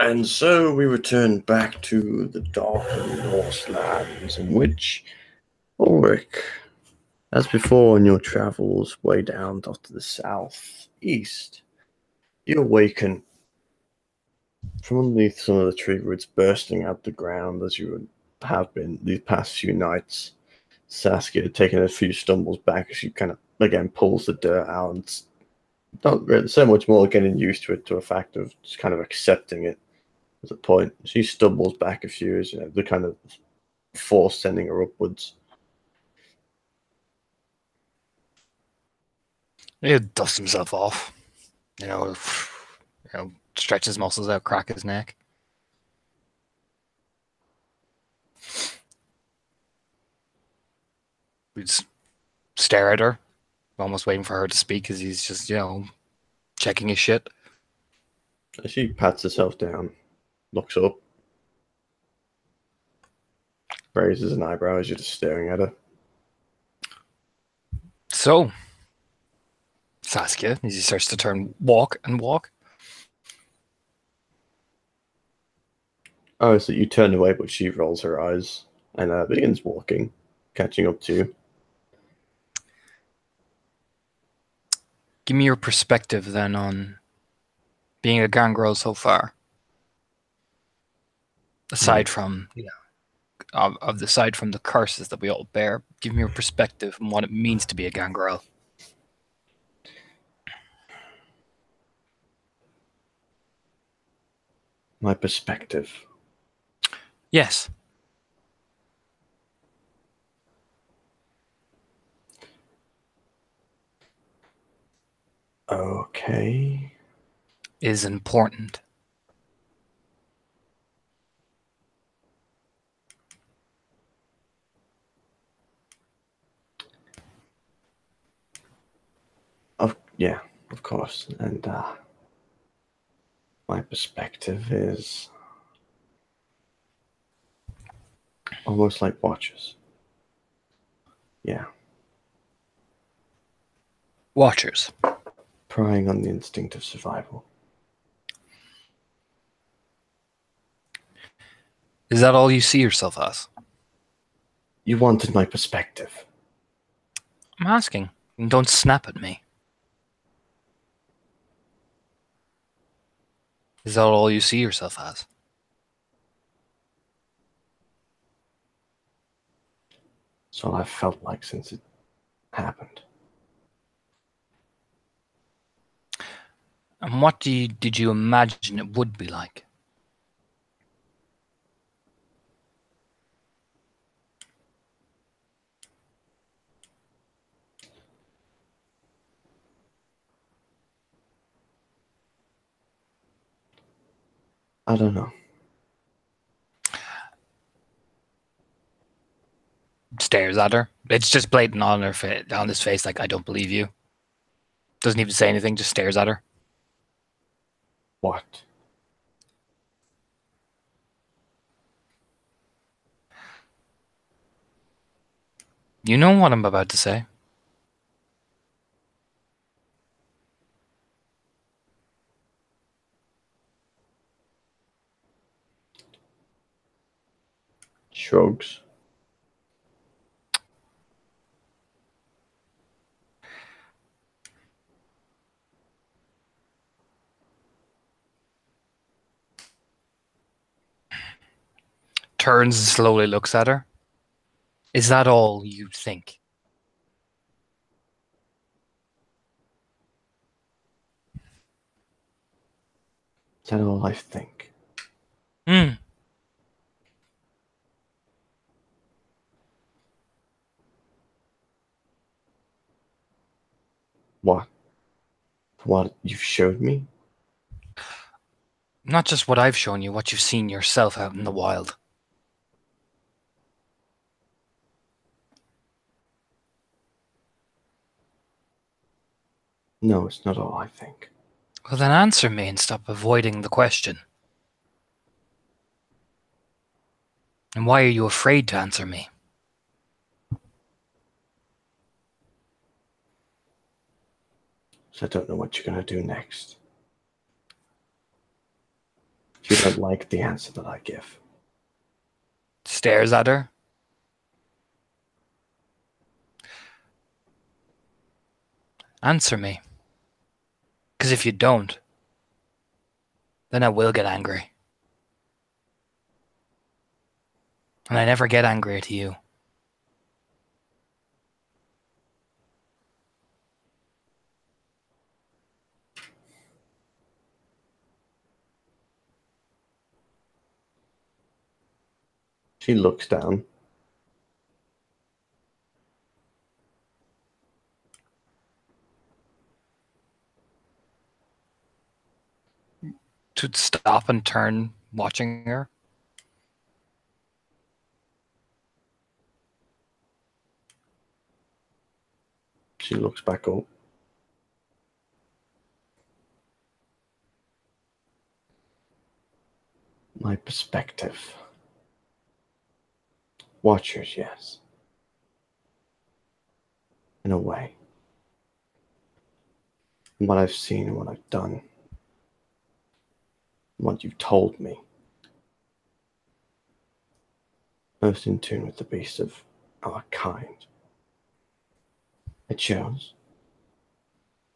And so we return back to the dark Norselands, in which Ulrich, as before on your travels way down off to the southeast, you awaken from underneath some of the tree roots bursting out the ground as you have been these past few nights. Saskia taking a few stumbles back as she kind of again pulls the dirt out and not really so much more getting used to it to a fact of just kind of accepting it as a point. She stumbles back a few as the kind of force sending her upwards. He dusts himself off, you know, stretch his muscles out, crack his neck. We'd stare at her, almost waiting for her to speak as he's just, checking his shit. As she pats herself down, looks up, raises an eyebrow as you're just staring at her. So, Saskia, as he starts to turn, walk and walk. Oh, so you turn away, but she rolls her eyes and begins walking, catching up to you. Give me your perspective then on being a gangrel so far. Aside from, aside from the curses that we all bear, give me your perspective on what it means to be a gangrel. My perspective. Yes. Okay. Is important. Yeah, of course. And my perspective is almost like watchers. Yeah. Watchers. Prying on the instinct of survival. Is that all you see yourself as? You wanted my perspective. I'm asking. Don't snap at me. Is that all you see yourself as? It's all I've felt like since it happened. And what did you imagine it would be like? I don't know. Stares at her. It's just blatant on on his face, like, I don't believe you. Doesn't even say anything, just stares at her. What? You know what I'm about to say. Shrugs. Turns and slowly looks at her. Is that all you think? Is that all I think? Hmm. What? What you've showed me? Not just what I've shown you, what you've seen yourself out in the wild. No, it's not all I think. Well, then answer me and stop avoiding the question. And why are you afraid to answer me? So I don't know what you're gonna do next. She don't like the answer that I give. Stares at her. Answer me. Because if you don't, then I will get angry. And I never get angry at you. She looks down. To stop and turn, watching her. She looks back up. My perspective. Watchers, yes. In a way. And what I've seen and what I've done. And what you've told me. Most in tune with the beast of our kind. It shows.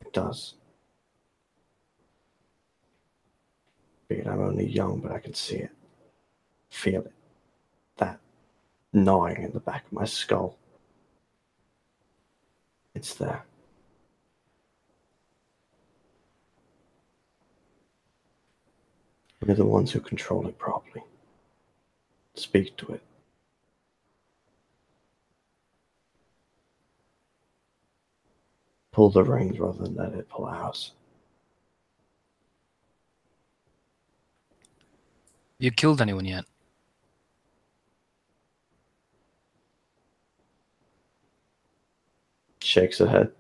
It does. Be it I'm only young, but I can see it. Feel it. That gnawing in the back of my skull. It's there. We're the ones who control it properly. Speak to it. Pull the reins rather than let it pull ours. You killed anyone yet? Shakes her head.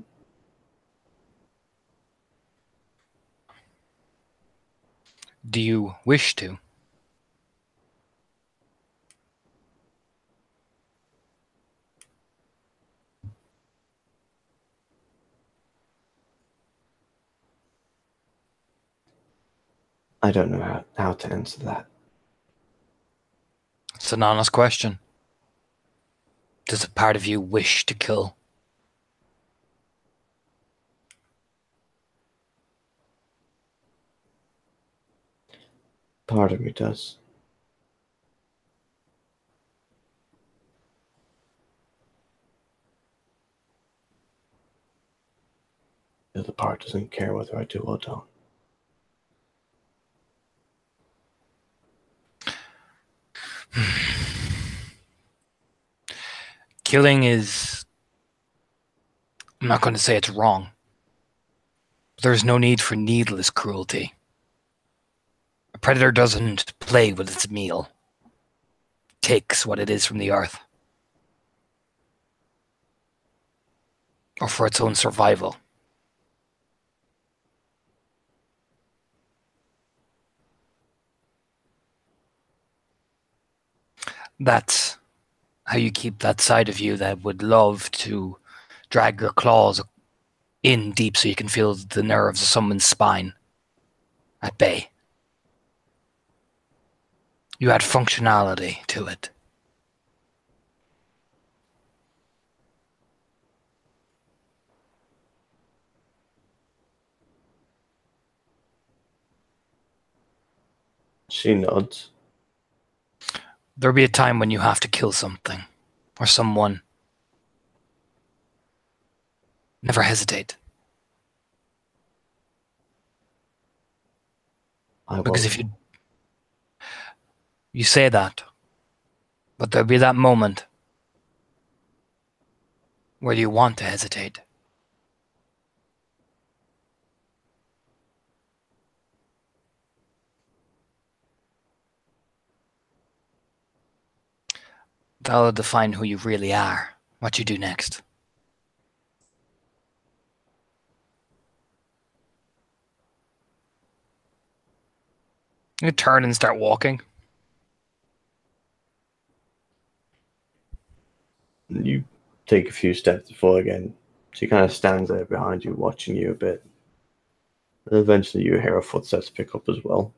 Do you wish to? I don't know how to answer that. It's an honest question. Does a part of you wish to kill? Part of me does. The other part doesn't care whether I do or don't. Killing is... I'm not going to say it's wrong. There's no need for needless cruelty. A predator doesn't play with its meal. It takes what it is from the earth. Or for its own survival. That's how you keep that side of you that would love to drag your claws in deep so you can feel the nerves of someone's spine at bay. You add functionality to it. She nods. There'll be a time when you have to kill something or someone. Never hesitate. Because if you say that, but there'll be that moment where you want to hesitate. That'll define who you really are, what you do next. You turn and start walking. You take a few steps before again. She kind of stands there behind you, watching you a bit. And eventually you hear her footsteps pick up as well.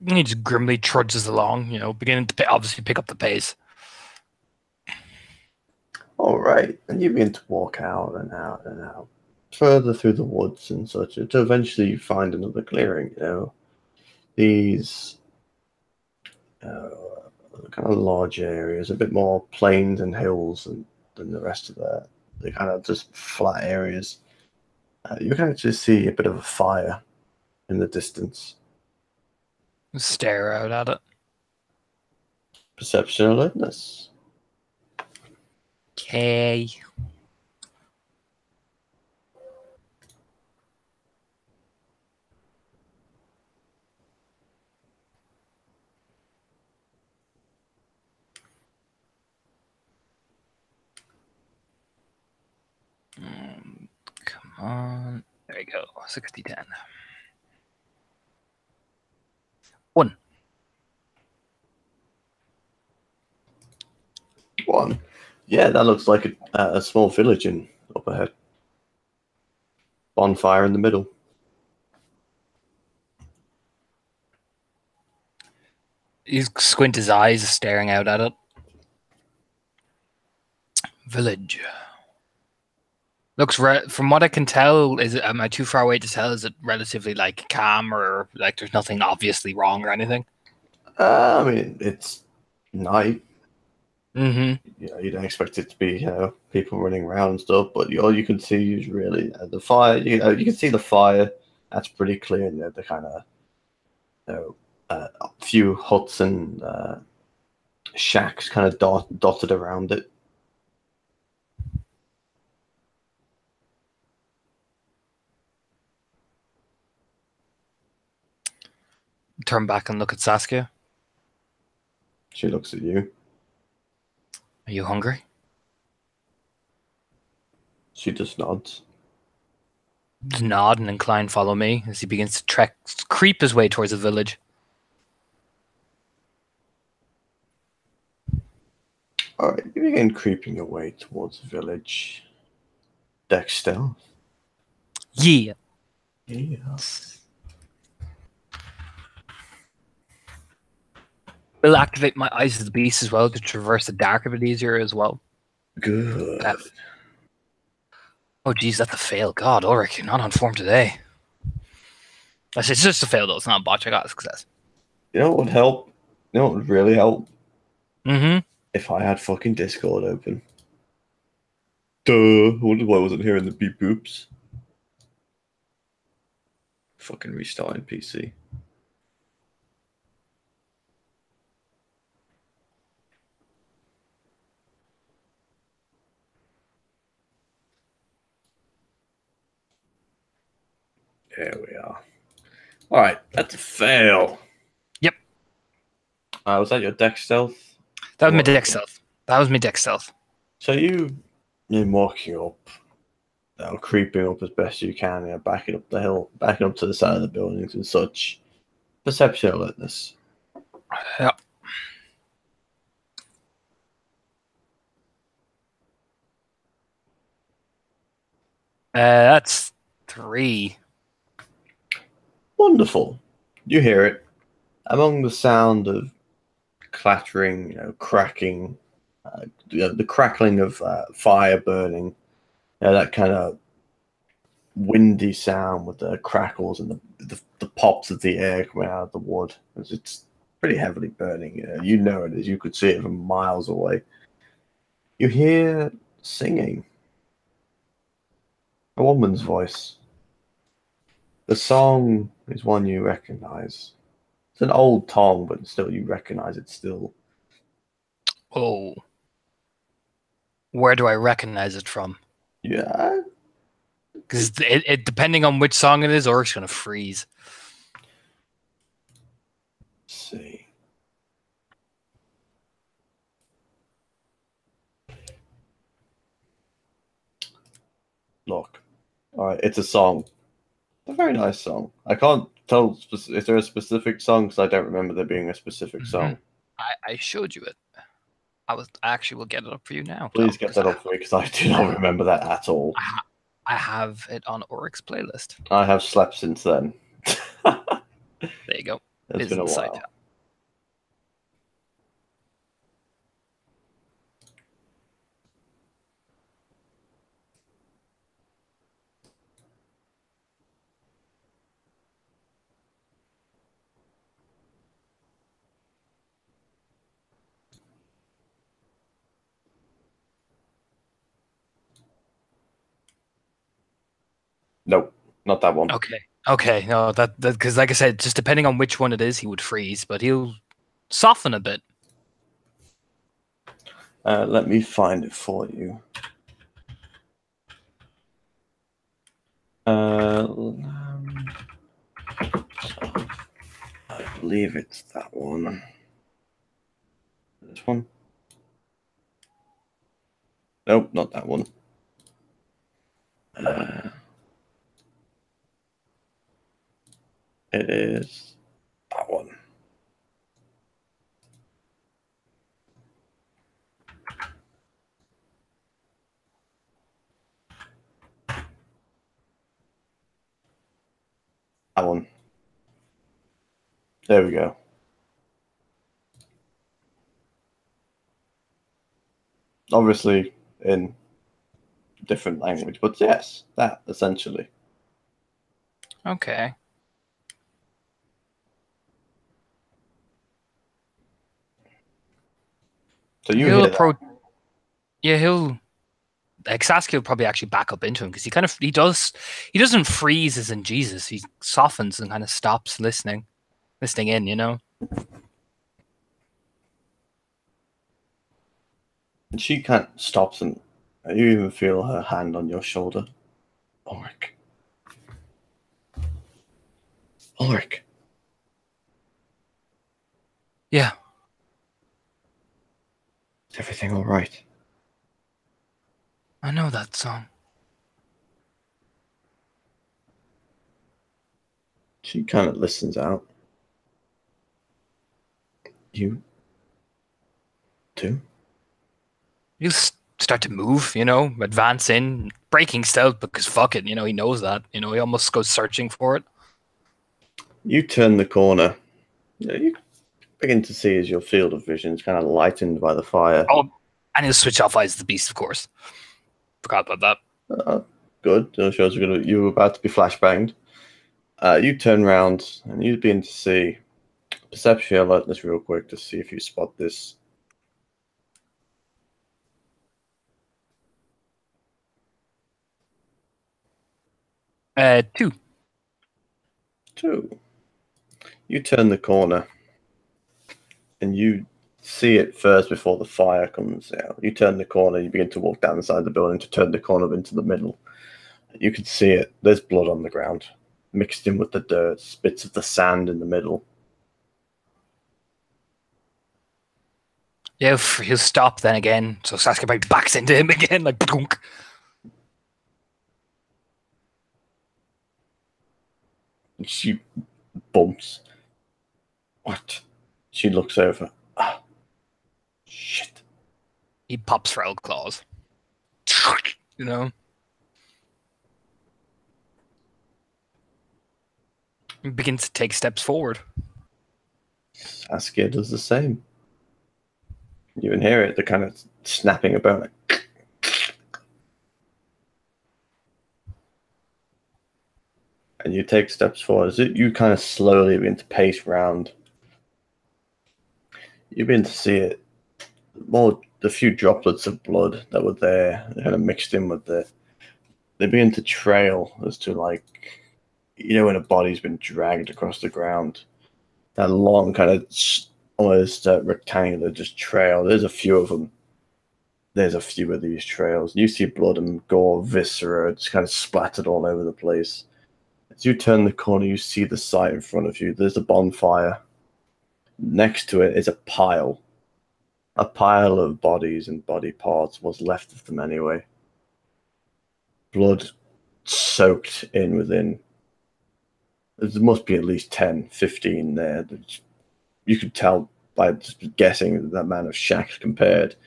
He just grimly trudges along, beginning to obviously pick up the pace. All right, and you begin to walk out and out and out, further through the woods and such, to eventually find another clearing. These kind of large areas, a bit more plains and hills than the rest of the kind of just flat areas. You can actually see a bit of a fire in the distance. Stare out at it. Perception alertness. Okay. Come on. There you go. 60-10. 1. One. Yeah, that looks like a small village up ahead. Bonfire in the middle. You squint his eyes, staring out at it. Village. Looks from what I can tell, am I too far away to tell? Is it relatively like calm, or like there's nothing obviously wrong or anything? I mean, it's night. Mm-hmm. You don't expect it to be people running around and stuff, but all you can see is really the fire. You can see the fire. That's pretty clear. And the kind of a few huts and shacks kind of dotted around it. Turn back and look at Saskia. She looks at you. Are you hungry? She just nods. Just nod and incline, follow me as he begins to creep his way towards the village. All right, you begin creeping your way towards the village. Dex stealth. Yeah. Yeah. Will activate my Eyes of the Beast as well to traverse the dark a bit easier as well. Good. Oh, geez, that's a fail. God, Ulrich, you're not on form today. It's just a fail, though. It's not a botch. I got a success. You know what would help? You know what would really help? Mm-hmm. If I had fucking Discord open. Duh. I wonder why I wasn't hearing the beep boops. Fucking restarting PC. There we are. All right, that's a fail. Yep. Was that your Dex stealth? That was my Dex stealth. So you're walking up, creeping up as best you can, backing up the hill, backing up to the side of the buildings and such. Perception alertness. Yeah. That's 3. Wonderful. You hear it. Among the sound of clattering, cracking, the crackling of fire burning, that kind of windy sound with the crackles and the pops of the air coming out of the wood. It's pretty heavily burning. You know it is. You could see it from miles away. You hear singing. A woman's voice. The song is one you recognize. It's an old tongue, but still you recognize it still. Oh. Where do I recognize it from? Yeah. Because it depending on which song it is, Oric's going to freeze. Let's see. Look. All right, it's a song. It's a very nice song. I can't tell if there a specific song because I don't remember there being a specific song. I showed you it. I actually will get it up for you now. Please get that up for me because I do not remember that at all. I have it on Oric's playlist. I have slept since then. There you go. It's Is been a inside. while. Nope, not that one. Okay. Okay. No, that because like I said, just depending on which one it is, he would freeze, but he'll soften a bit. Let me find it for you. I believe it's that one. This one? Nope, not that one. It is that one. That one. There we go. Obviously in different language, but yes, that essentially. Okay. So you He'll hear that. approach. Yeah, he'll. Like Sasuke will probably actually back up into him because he doesn't freeze as in Jesus. He softens and kind of stops listening in. You know. And she kind of stops and you even feel her hand on your shoulder. Ulrich. Ulrich. Yeah, Is everything all right? I know that song. She kind of listens out. You too? He'll start to move. You know, advance in, breaking stealth because fuck it. You know, he knows that. You know, he almost goes searching for it. You turn the corner. You begin to see as your field of vision is kind of lightened by the fire. Oh, and he'll switch off Eyes of the Beast, of course. Forgot about that. Good. It shows you were about to be flashbanged. You turn around and you begin to see. Perception, I'll let this real quick to see if you spot this. Two. Two. You turn the corner and you see it first before the fire comes out. You turn the corner, you begin to walk down the side of the building to turn the corner into the middle. You can see it. There's blood on the ground, mixed in with the dirt, bits of the sand in the middle. Yeah, he'll stop then again. So Sasuke probably backs into him again, like dunk. And she bumps. What? She looks over. Ah, shit. He pops for claws. You know? He begins to take steps forward. Saskia does the same. You can hear it, the kind of snapping about it. And you take steps forward. As you kind of slowly begin to pace round. You begin to see it. Well, the few droplets of blood that were there, kind of mixed in with the. They begin to trail as to like, when a body's been dragged across the ground. That long kind of almost rectangular just trail. There's a few of them. There's a few of these trails. You see blood and gore, viscera, just kind of splattered all over the place. As you turn the corner, you see the site in front of you. There's a bonfire. Next to it is a pile. A pile of bodies and body parts, what's left of them anyway. Blood soaked in within. There must be at least 10, 15 there. You could tell by just guessing that amount of shacks compared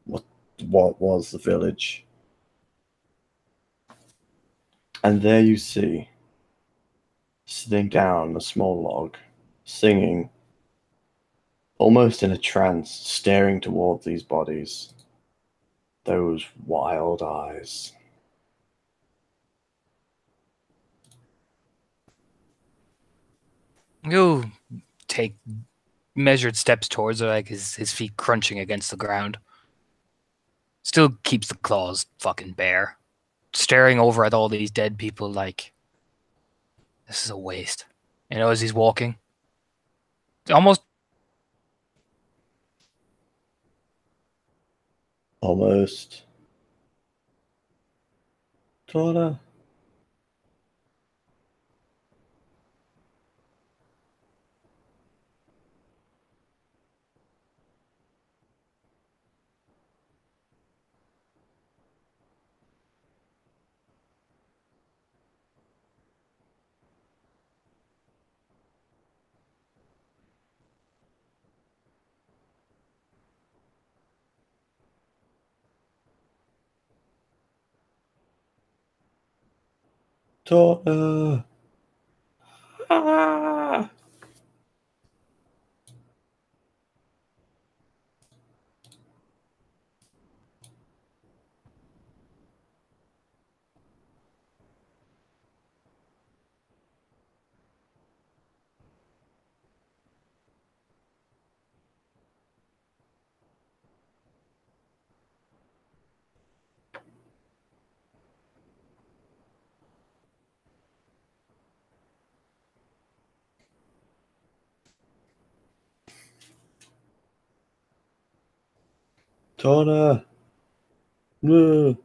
what was the village. And there you see sitting down on a small log, singing, almost in a trance, staring toward these bodies. Those wild eyes. You take measured steps towards her, like his feet crunching against the ground. Still keeps the claws fucking bare. Staring over at all these dead people like, this is a waste. You know, as he's walking. Almost Almost. Donna. Donna. Ah! Donna. No.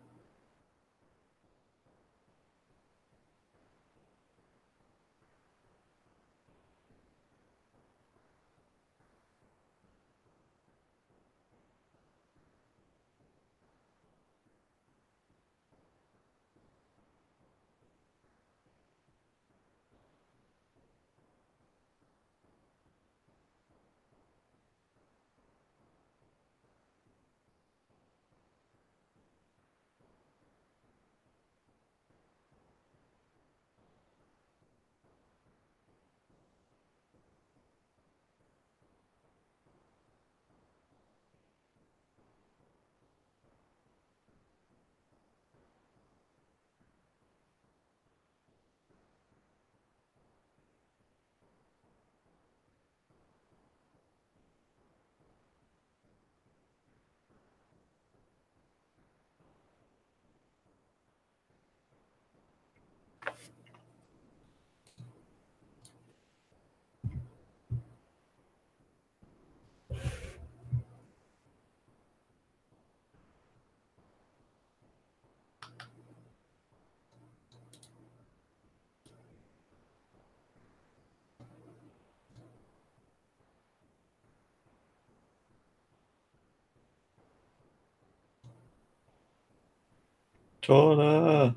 Donna.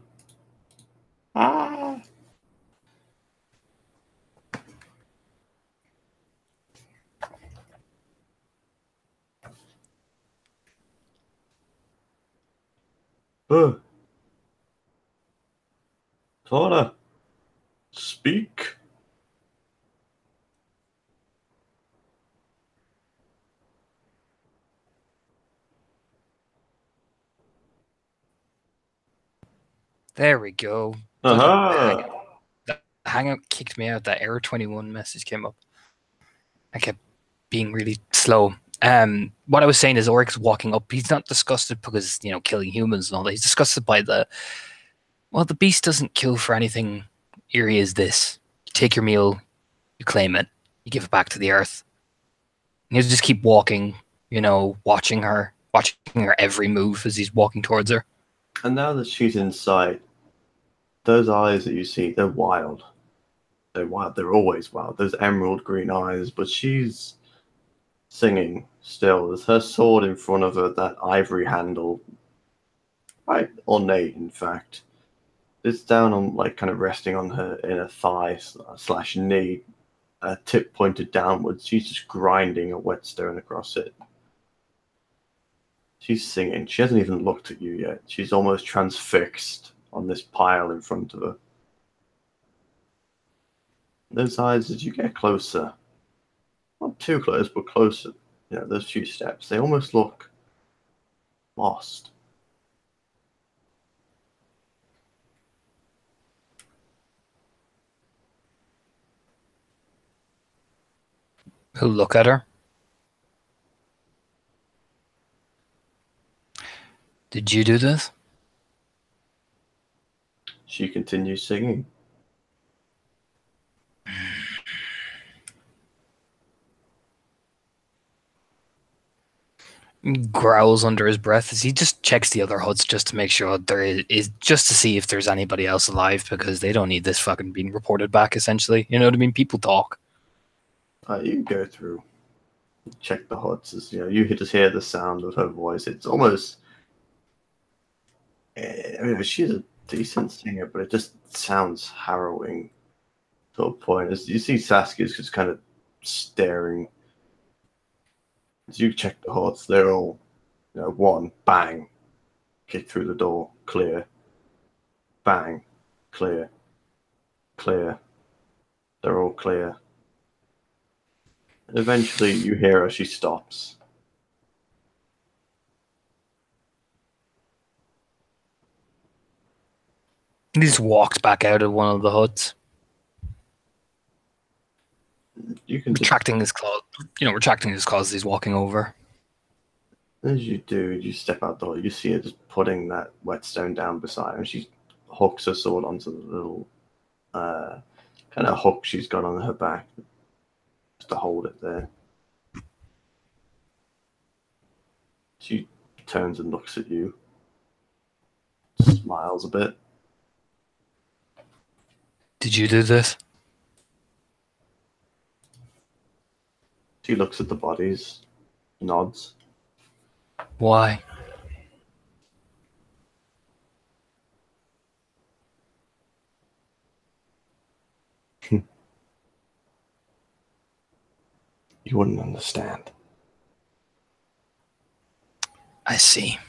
Ah! Donna. Speak. there we go. Aha! The hangout kicked me out. That error 21 message came up. I kept being really slow. What I was saying is Oric's walking up. He's not disgusted because, you know, killing humans and all that. He's disgusted by the beast doesn't kill for anything eerie as this. You take your meal, you claim it, you give it back to the earth. And he'll just keep walking, you know, watching her every move as he's walking towards her. And now that she's in sight, those eyes that you see, they're wild. They're wild. They're always wild. Those emerald green eyes. But she's singing still. There's her sword in front of her, that ivory handle. Quite ornate, in fact. It's down on, like, kind of resting on her inner thigh slash knee, tip pointed downwards. She's just grinding a whetstone across it. She's singing. She hasn't even looked at you yet. She's almost transfixed on this pile in front of her. Those eyes, as you get closer, not too close, but closer, those few steps, they almost look lost. Who look at her? Did you do this? She continues singing. Growls under his breath as he just checks the other huts just to make sure there is just to see if there's anybody else alive, because they don't need this fucking being reported back, essentially. You know what I mean? People talk. You go through, check the huts, as you just hear the sound of her voice. It's almost, I mean, she's a decent singer, but it just sounds harrowing to a point. As you see Saskia's just kind of staring. As you check the huts, they're all, one, bang, kick through the door, clear, bang, clear, clear. They're all clear. And eventually you hear her, she stops. He just walks back out of one of the huts. You can retracting his claws. Retracting his claws as he's walking over. As you do, you step out the door, you see her just putting that whetstone down beside her, and she hooks her sword onto the little kind of hook she's got on her back just to hold it there. She turns and looks at you, smiles a bit. Did you do this? She looks at the bodies, nods. Why? You wouldn't understand. I see.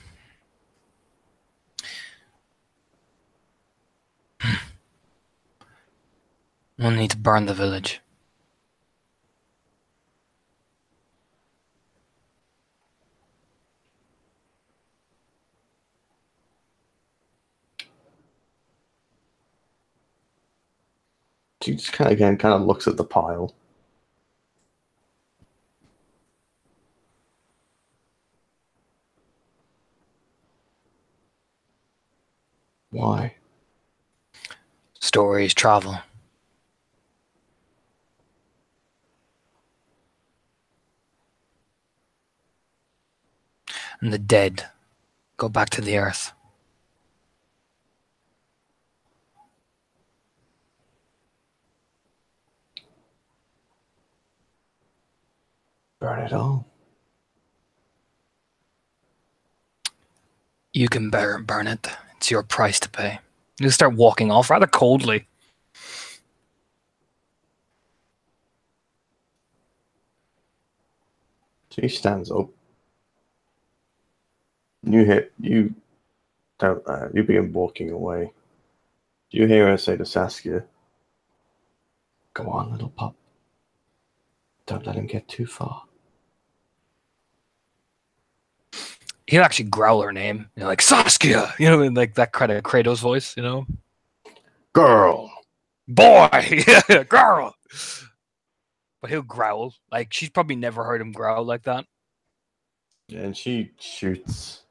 We'll need to burn the village. She just kind of looks at the pile. Why? Stories travel. And the dead go back to the earth. Burn it all. You can burn it. It's your price to pay. You start walking off rather coldly. She stands up. You begin walking away. You hear her say to Saskia, "Go on, little pup. Don't let him get too far." He'll actually growl her name, like Saskia, in like that kind of Kratos voice, Girl. Boy, yeah, girl. But he'll growl. Like, she's probably never heard him growl like that. And she shoots.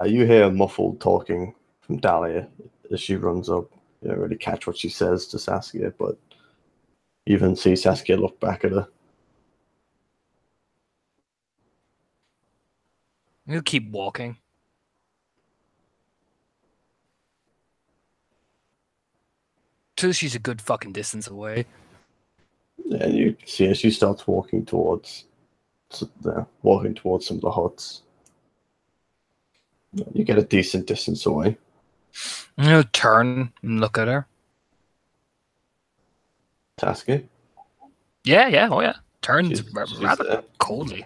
You hear muffled talking from Dahlia as she runs up. You don't really catch what she says to Saskia, but you even see Saskia look back at her. He'll keep walking. Till she's a good fucking distance away. And you see as she starts walking towards some of the huts. You get a decent distance away. He'll turn and look at her. Saskia? Yeah, oh yeah. Turns She's rather coldly.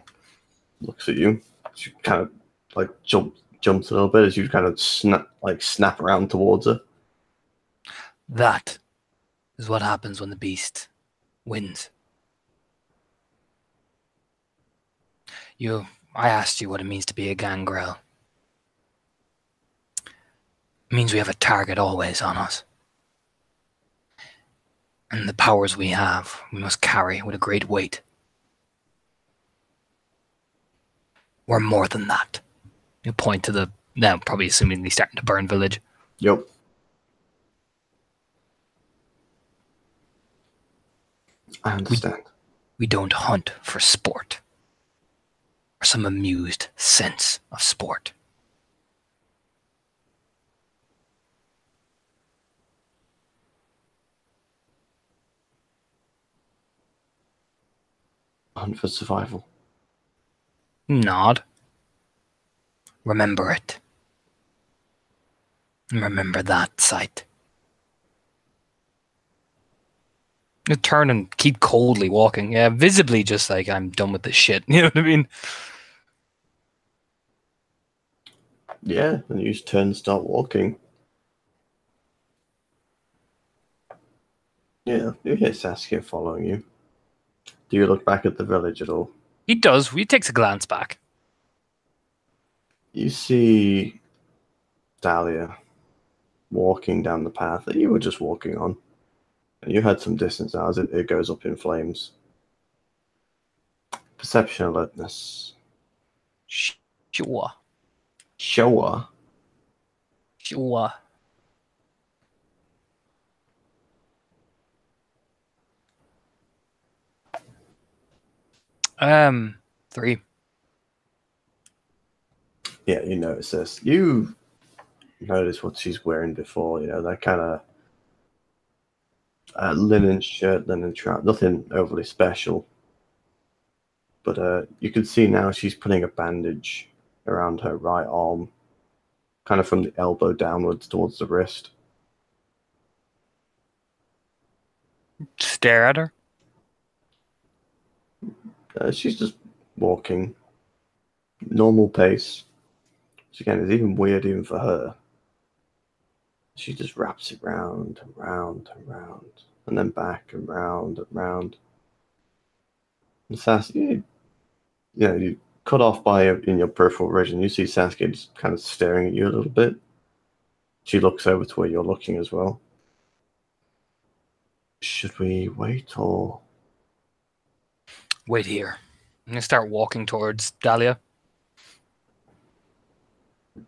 Looks at you. She kind of like jumps a little bit as you kind of snap around towards her. That This is what happens when the beast wins. I asked you what it means to be a gangrel. It means we have a target always on us. And the powers we have, we must carry with a great weight. We're more than that. You point to the now probably assumingly starting to burn village. Yep. I understand. We don't hunt for sport. Or some amused sense of sport. Hunt for survival. Nod. Remember it. And remember that sight. You turn and keep coldly walking. Yeah, visibly just like, I'm done with this shit. You know what I mean? Yeah, and you just turn and start walking. Yeah, you hear Saskia following you. Do you look back at the village at all? He does. He takes a glance back. You see Dahlia walking down the path that you were just walking on. And you had some distance now as it goes up in flames. Perception alertness. Sure. Showa. Sure. Um, 3. Yeah, you notice this. You notice what she's wearing before, that kind of linen shirt, linen trousers, nothing overly special. But you can see now she's putting a bandage around her right arm, kind of from the elbow downwards towards the wrist. Stare at her. She's just walking, normal pace. Which again is even weird even for her. She just wraps it round and round and round, and then back and round and round. And Saskia, you cut off by in your peripheral vision. You see Saskia just kind of staring at you a little bit. She looks over to where you're looking as well. Should we wait or? Wait here. I'm gonna start walking towards Dahlia.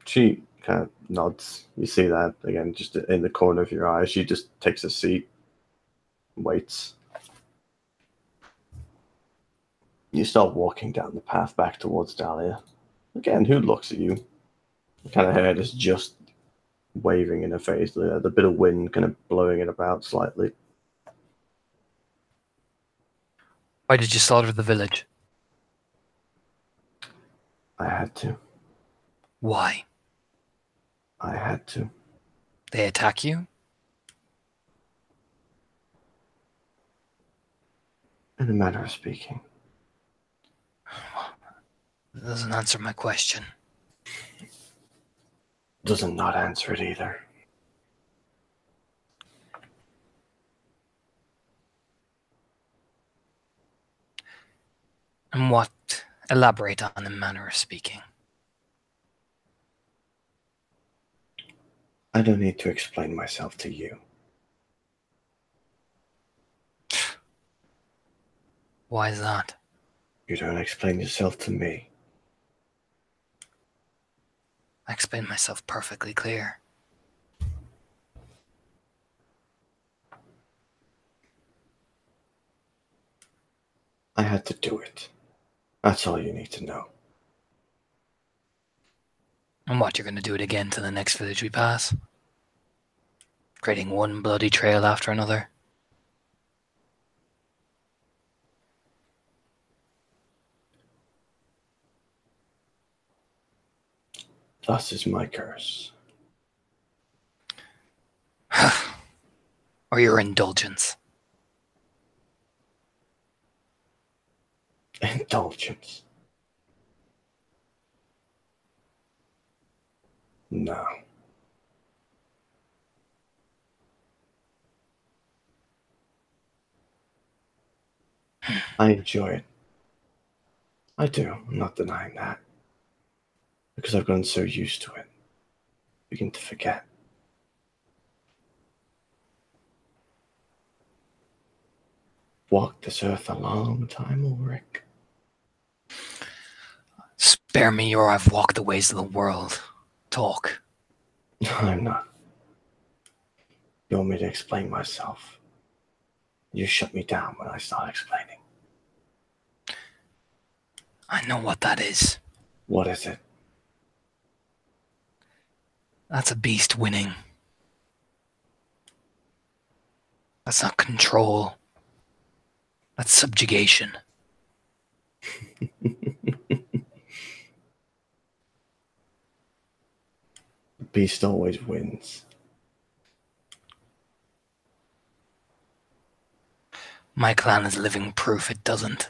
She kind of nods. You see that again, just in the corner of your eye. She just takes a seat, waits. You start walking down the path back towards Dahlia. Again, who looks at you? The kind of hair is just waving in her face. The bit of wind kind of blowing it about slightly. Why did you slaughter the village? I had to. Why? I had to. They attack you? In a manner of speaking. That doesn't answer my question. Doesn't not answer it either. And what? Elaborate on the manner of speaking. I don't need to explain myself to you. Why is that? You don't explain yourself to me. I explained myself perfectly clear. I had to do it. That's all you need to know. And what, you're gonna do it again to the next village we pass? Creating one bloody trail after another? Thus is my curse. Or your indulgence? Indulgence. No. I enjoy it. I do. I'm not denying that. Because I've gotten so used to it. I begin to forget. Walked this earth a long time, Ulrich. Spare me, or I've walked the ways of the world. Talk. I'm not. You want me to explain myself? You shut me down when I start explaining. I know what that is. What is it? That's a beast winning. That's not control. That's subjugation. The beast always wins. My clan is living proof it doesn't.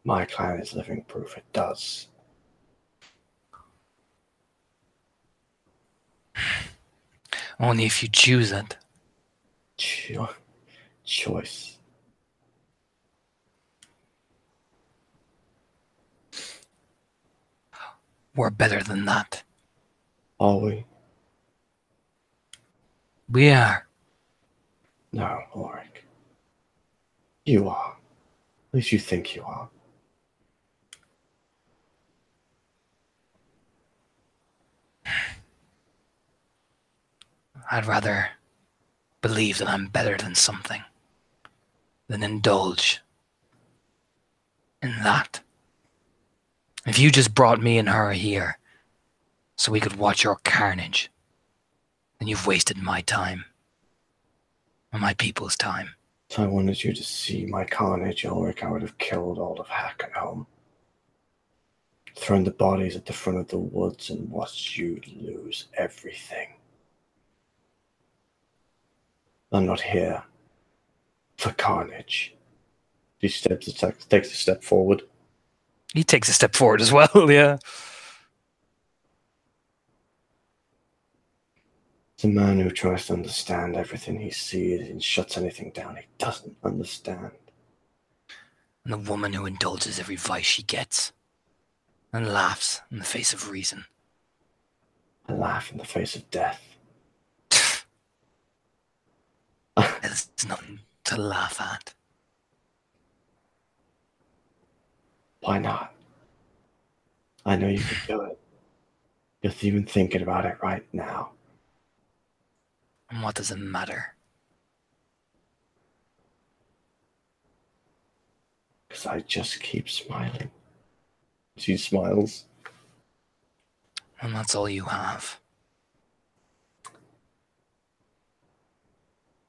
My clan is living proof it does. Only if you choose it. Choice. We're better than that. Are we? We are. No, Ulrich. You are. At least you think you are. I'd rather believe that I'm better than something than indulge in that. If you just brought me and her here so we could watch your carnage, then you've wasted my time and my people's time. If I wanted you to see my carnage, Ulrich, I would have killed all of Hack at home. Thrown the bodies at the front of the woods and watched you lose everything. I'm not here for carnage. He takes a step forward. He takes a step forward as well, yeah. It's a man who tries to understand everything he sees and shuts anything down he doesn't understand. And the woman who indulges every vice she gets and laughs in the face of reason. I laugh in the face of death. There's nothing to laugh at. Why not? I know you can do it. You're even thinking about it right now. And what does it matter? Because I just keep smiling. She smiles. And that's all you have.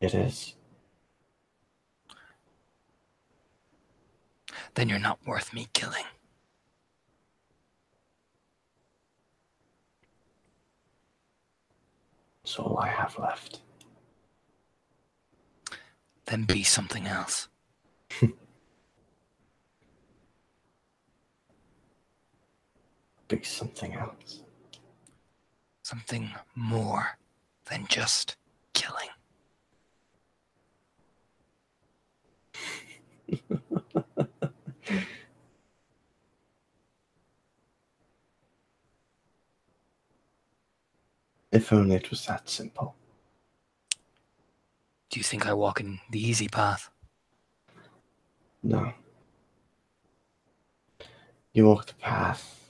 It is. Then you're not worth me killing. It's all I have left. Then be something else. Be something else. Something more than just killing. If only it was that simple. Do you think I walk in the easy path? No. You walk the path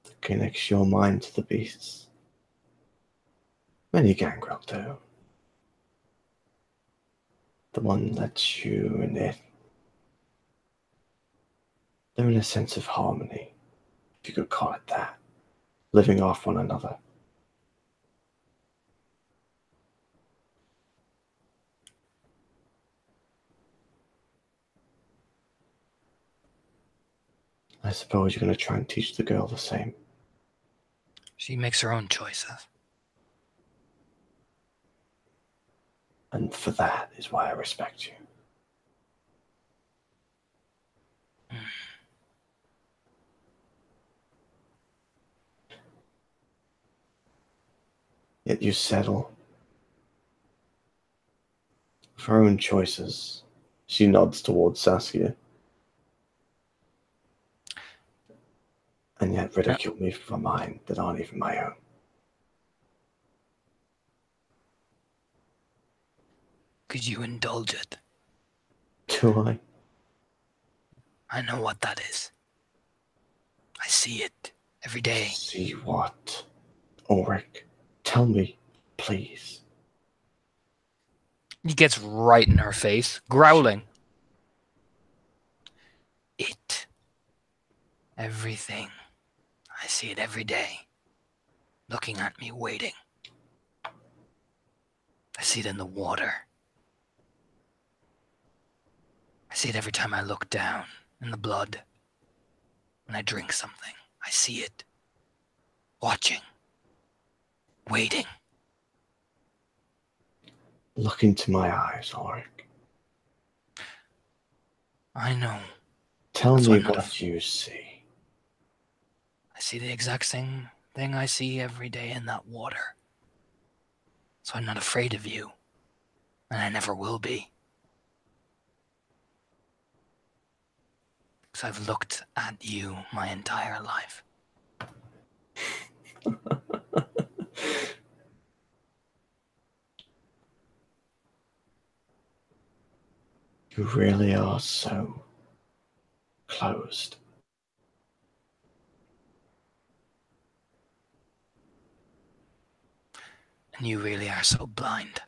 that connects your mind to the beasts. Many gangrel do. The one that you and it. They're in a sense of harmony, if you could call it that, living off one another. I suppose you're going to try and teach the girl the same. She makes her own choices. And for that is why I respect you. Yet you settle for her own choices. She nods towards Saskia. And yet ridicule me for mine that aren't even my own. Could you indulge it? Do I? I know what that is. I see it every day. See what? Ulrich, tell me, please. He gets right in her face, growling. It. Everything. I see it every day. Looking at me, waiting. I see it in the water. I see it every time I look down, in the blood. When I drink something, I see it. Watching. Waiting. Look into my eyes, Ulrich. I know. Tell me what you see. I see the exact same thing I see every day in that water. So I'm not afraid of you. And I never will be. Because I've looked at you my entire life. You really are so closed. And you really are so blind.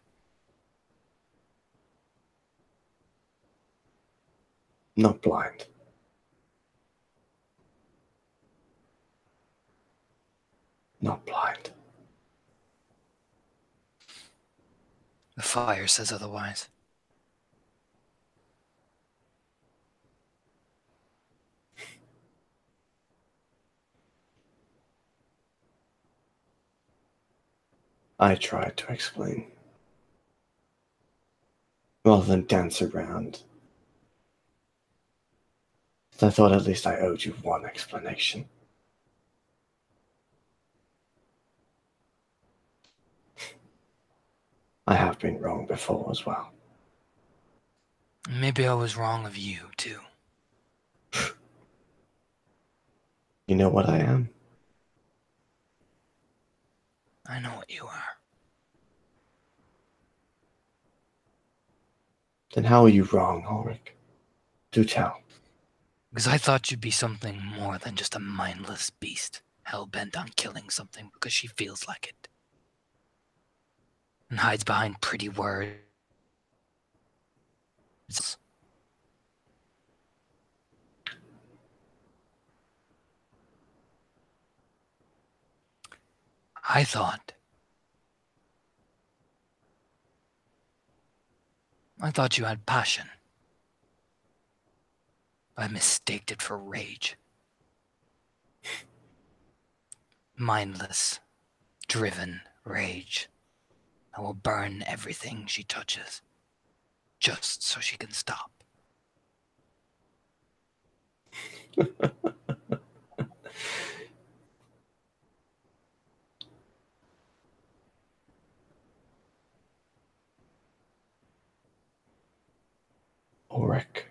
Not blind. Not blind. The fire says otherwise. I tried to explain. Rather than dance around. I thought at least I owed you one explanation. I have been wrong before as well. Maybe I was wrong of you, too. You know what I am? I know what you are. Then how are you wrong, Ulrich? Do tell. Because I thought you'd be something more than just a mindless beast, hell-bent on killing something because she feels like it. And hides behind pretty words. I thought you had passion. I mistaked it for rage. Mindless, driven rage that will burn everything she touches, just so she can stop. Ulrich,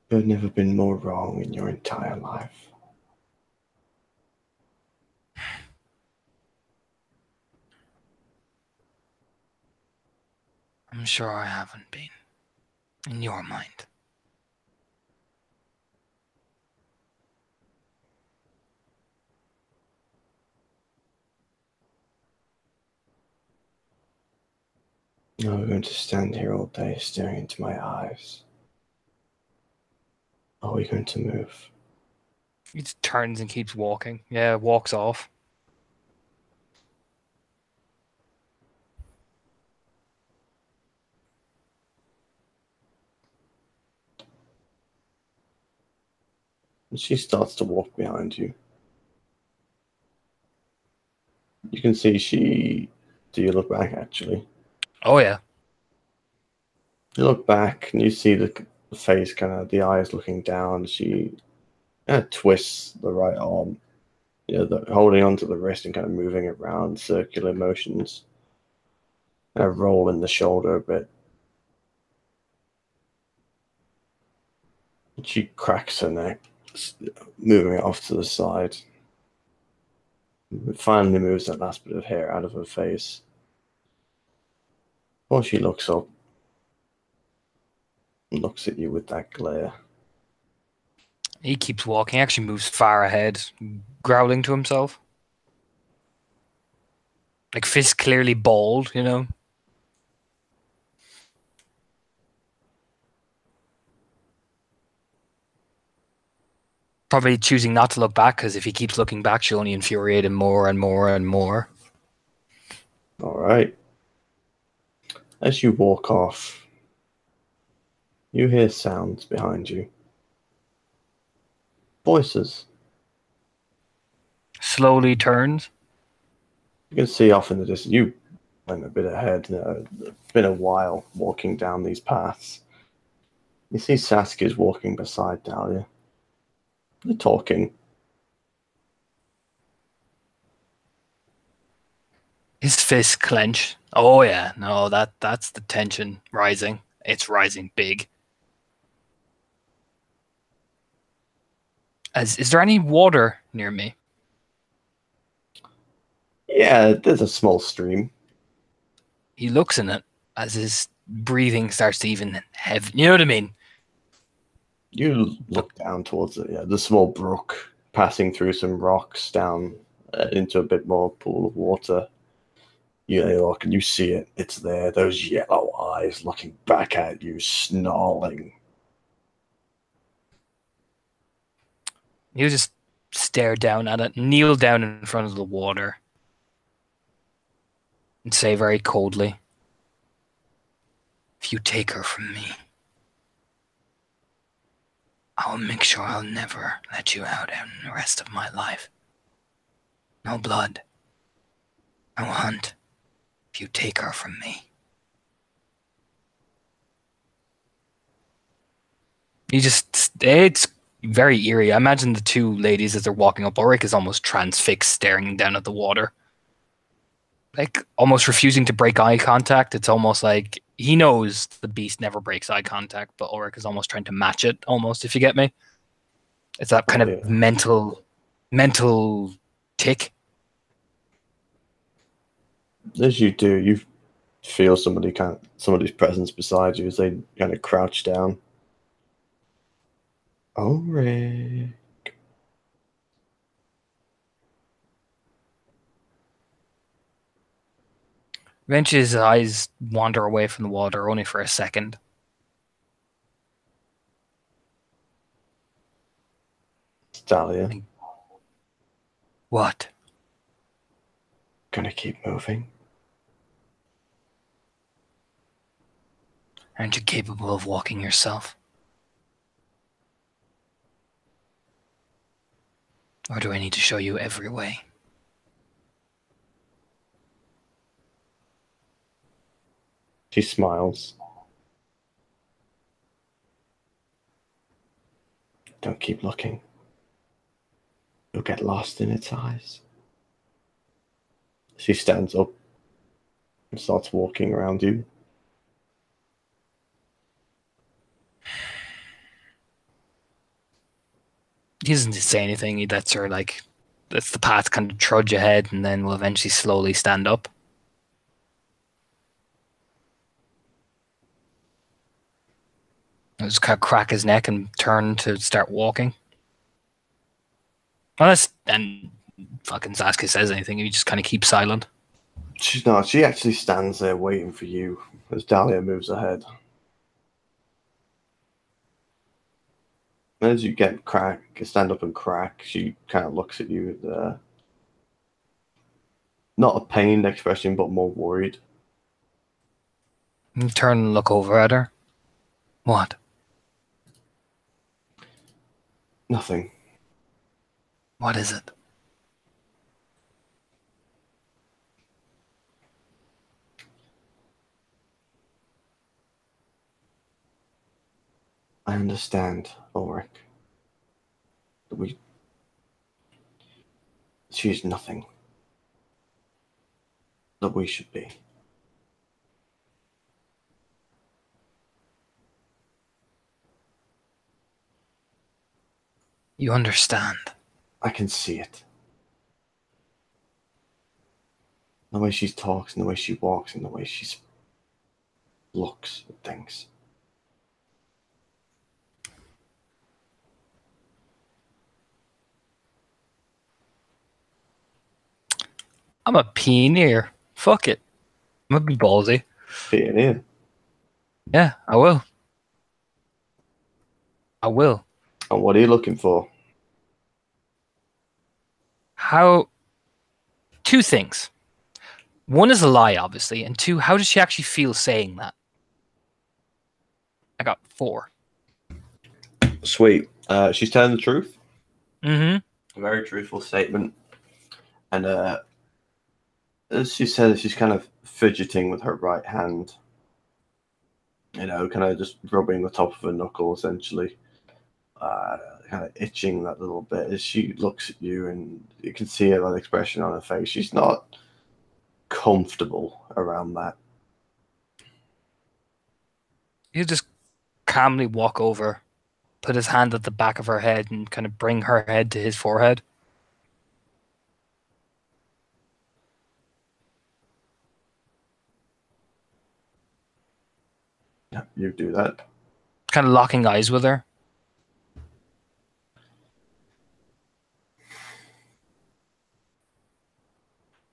you've never been more wrong in your entire life. I'm sure I haven't been. In your mind. Now we're going to stand here all day staring into my eyes. Are we going to move? He just turns and keeps walking. Yeah, walks off. And she starts to walk behind you. You can see she. Do you look back actually? Oh, yeah. You look back and you see the face, kind of the eyes looking down. She twists the right arm. holding onto the wrist and kind of moving it around, circular motions, kind of rolling the shoulder a bit. She cracks her neck, moving it off to the side. It finally moves that last bit of hair out of her face. Before she looks up and looks at you with that glare. He keeps walking, actually moves far ahead, growling to himself. Like, fist clearly bald, you know? Probably choosing not to look back, because if he keeps looking back, she'll only infuriate him more and more and more. All right. As you walk off, you hear sounds behind you. Voices. Slowly turns. You can see off in the distance. You went a bit ahead. It's been a while walking down these paths. You see Saskia's walking beside Dahlia. They're talking. His fists clench. Oh yeah, no, that's the tension rising. It's rising big. Is there any water near me? Yeah, there's a small stream. He looks in it as his breathing starts to even heavy. You know what I mean? You look down towards it. Yeah, the small brook passing through some rocks down into a bit more pool of water. You look and you see it. It's there. Those yellow eyes looking back at you, snarling. He'll just stare down at it, kneel down in front of the water, and say very coldly, "If you take her from me, I'll make sure I'll never let you out in the rest of my life. No blood, no hunt, if you take her from me." It's very eerie. I imagine the two ladies as they're walking up, Ulrich is almost transfixed, staring down at the water. Like, almost refusing to break eye contact. It's almost like he knows the beast never breaks eye contact, but Ulrich is almost trying to match it, almost, if you get me. It's that kind of mental tick. As you do, you feel somebody's presence beside you as they kind of crouch down. Oh, Rick. Eventually his eyes wander away from the water only for a second. Dahlia. What? Gonna keep moving. Aren't you capable of walking yourself? Or do I need to show you every way? She smiles. Don't keep looking. You'll get lost in its eyes. She stands up and starts walking around you. He doesn't say anything. He lets her, lets the path kind of trudge ahead and then will eventually slowly stand up. He'll just kind of crack his neck and turn to start walking. And fucking Sasuke says anything, he just kind of keeps silent. She's not. She actually stands there waiting for you as Dahlia moves ahead. And as you stand up and crack, she kind of looks at you with not a pained expression, but more worried. You turn and look over at her. What? Nothing. What is it? I understand, Ulrich. She's nothing that we should be. You understand. I can see it. The way she talks and the way she walks and the way she looks at things. I'm a pioneer. Fuck it. I'm gonna be ballsy. Being in. Yeah, I will. I will. And what are you looking for? How? Two things. One is a lie, obviously, and two, how does she actually feel saying that? I got four. Sweet. She's telling the truth. Mm-hmm. A very truthful statement. And as she says, she's kind of fidgeting with her right hand. You know, kind of just rubbing the top of her knuckle, essentially. Kind of itching that little bit as she looks at you, and you can see that expression on her face. She's not comfortable around that. He'll just calmly walk over, put his hand at the back of her head, and kind of bring her head to his forehead. Yeah, you do that. Kind of locking eyes with her.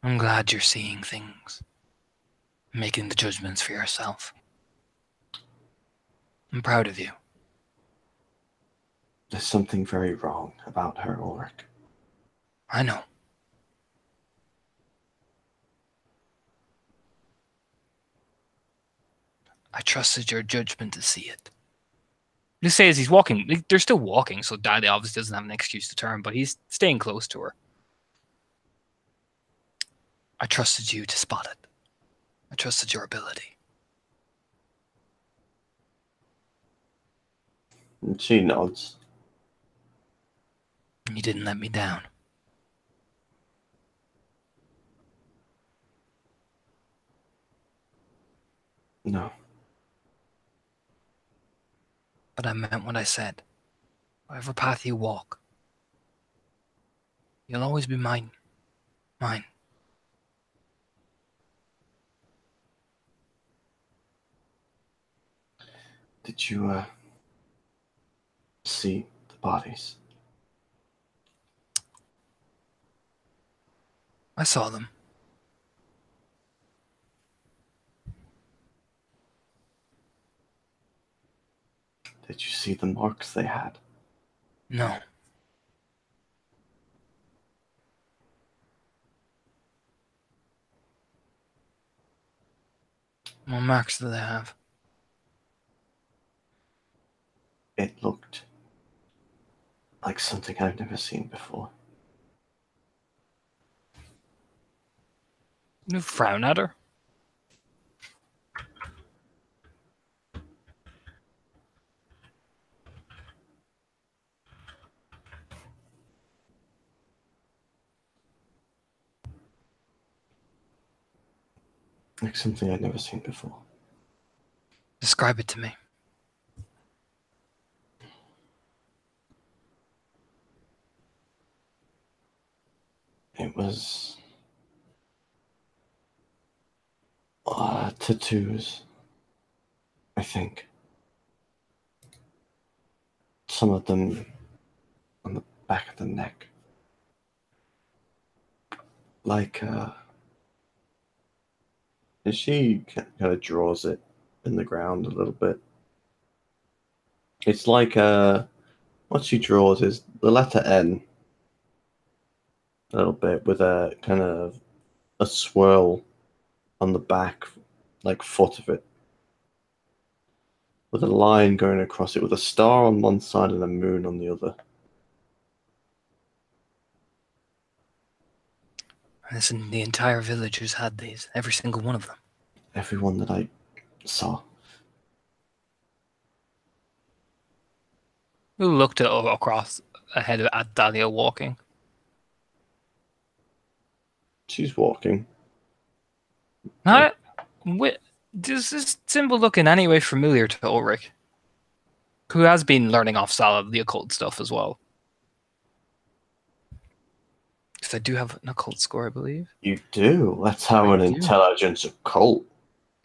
I'm glad you're seeing things, making the judgments for yourself. I'm proud of you. There's something very wrong about her, Ulrich. I know. I trusted your judgment to see it. You say as he's walking, they're still walking, so Daddy obviously doesn't have an excuse to turn, but he's staying close to her. I trusted you to spot it. I trusted your ability. And she nods. And you didn't let me down. No. But I meant what I said. Whatever path you walk, you'll always be mine. Mine. Did you see the bodies? I saw them. Did you see the marks they had? No. What marks do they have? It looked like something I've never seen before. You frown at her. Like something I'd never seen before. Describe it to me. It was tattoos, I think. Some of them on the back of the neck. Like, and she kind of draws it in the ground a little bit. It's like, what she draws is the letter N, a little bit, with a kind of a swirl on the back, like foot of it, with a line going across it, with a star on one side and a moon on the other. Listen, the entire village has had these. Every single one of them. Everyone that I saw. Who looked at across ahead at Dahlia walking? She's walking. Huh? Does this symbol look in any way familiar to Ulrich, who has been learning off Salad the occult stuff as well? Because I do have an occult score, I believe. You do. Let's have I an do. intelligence occult.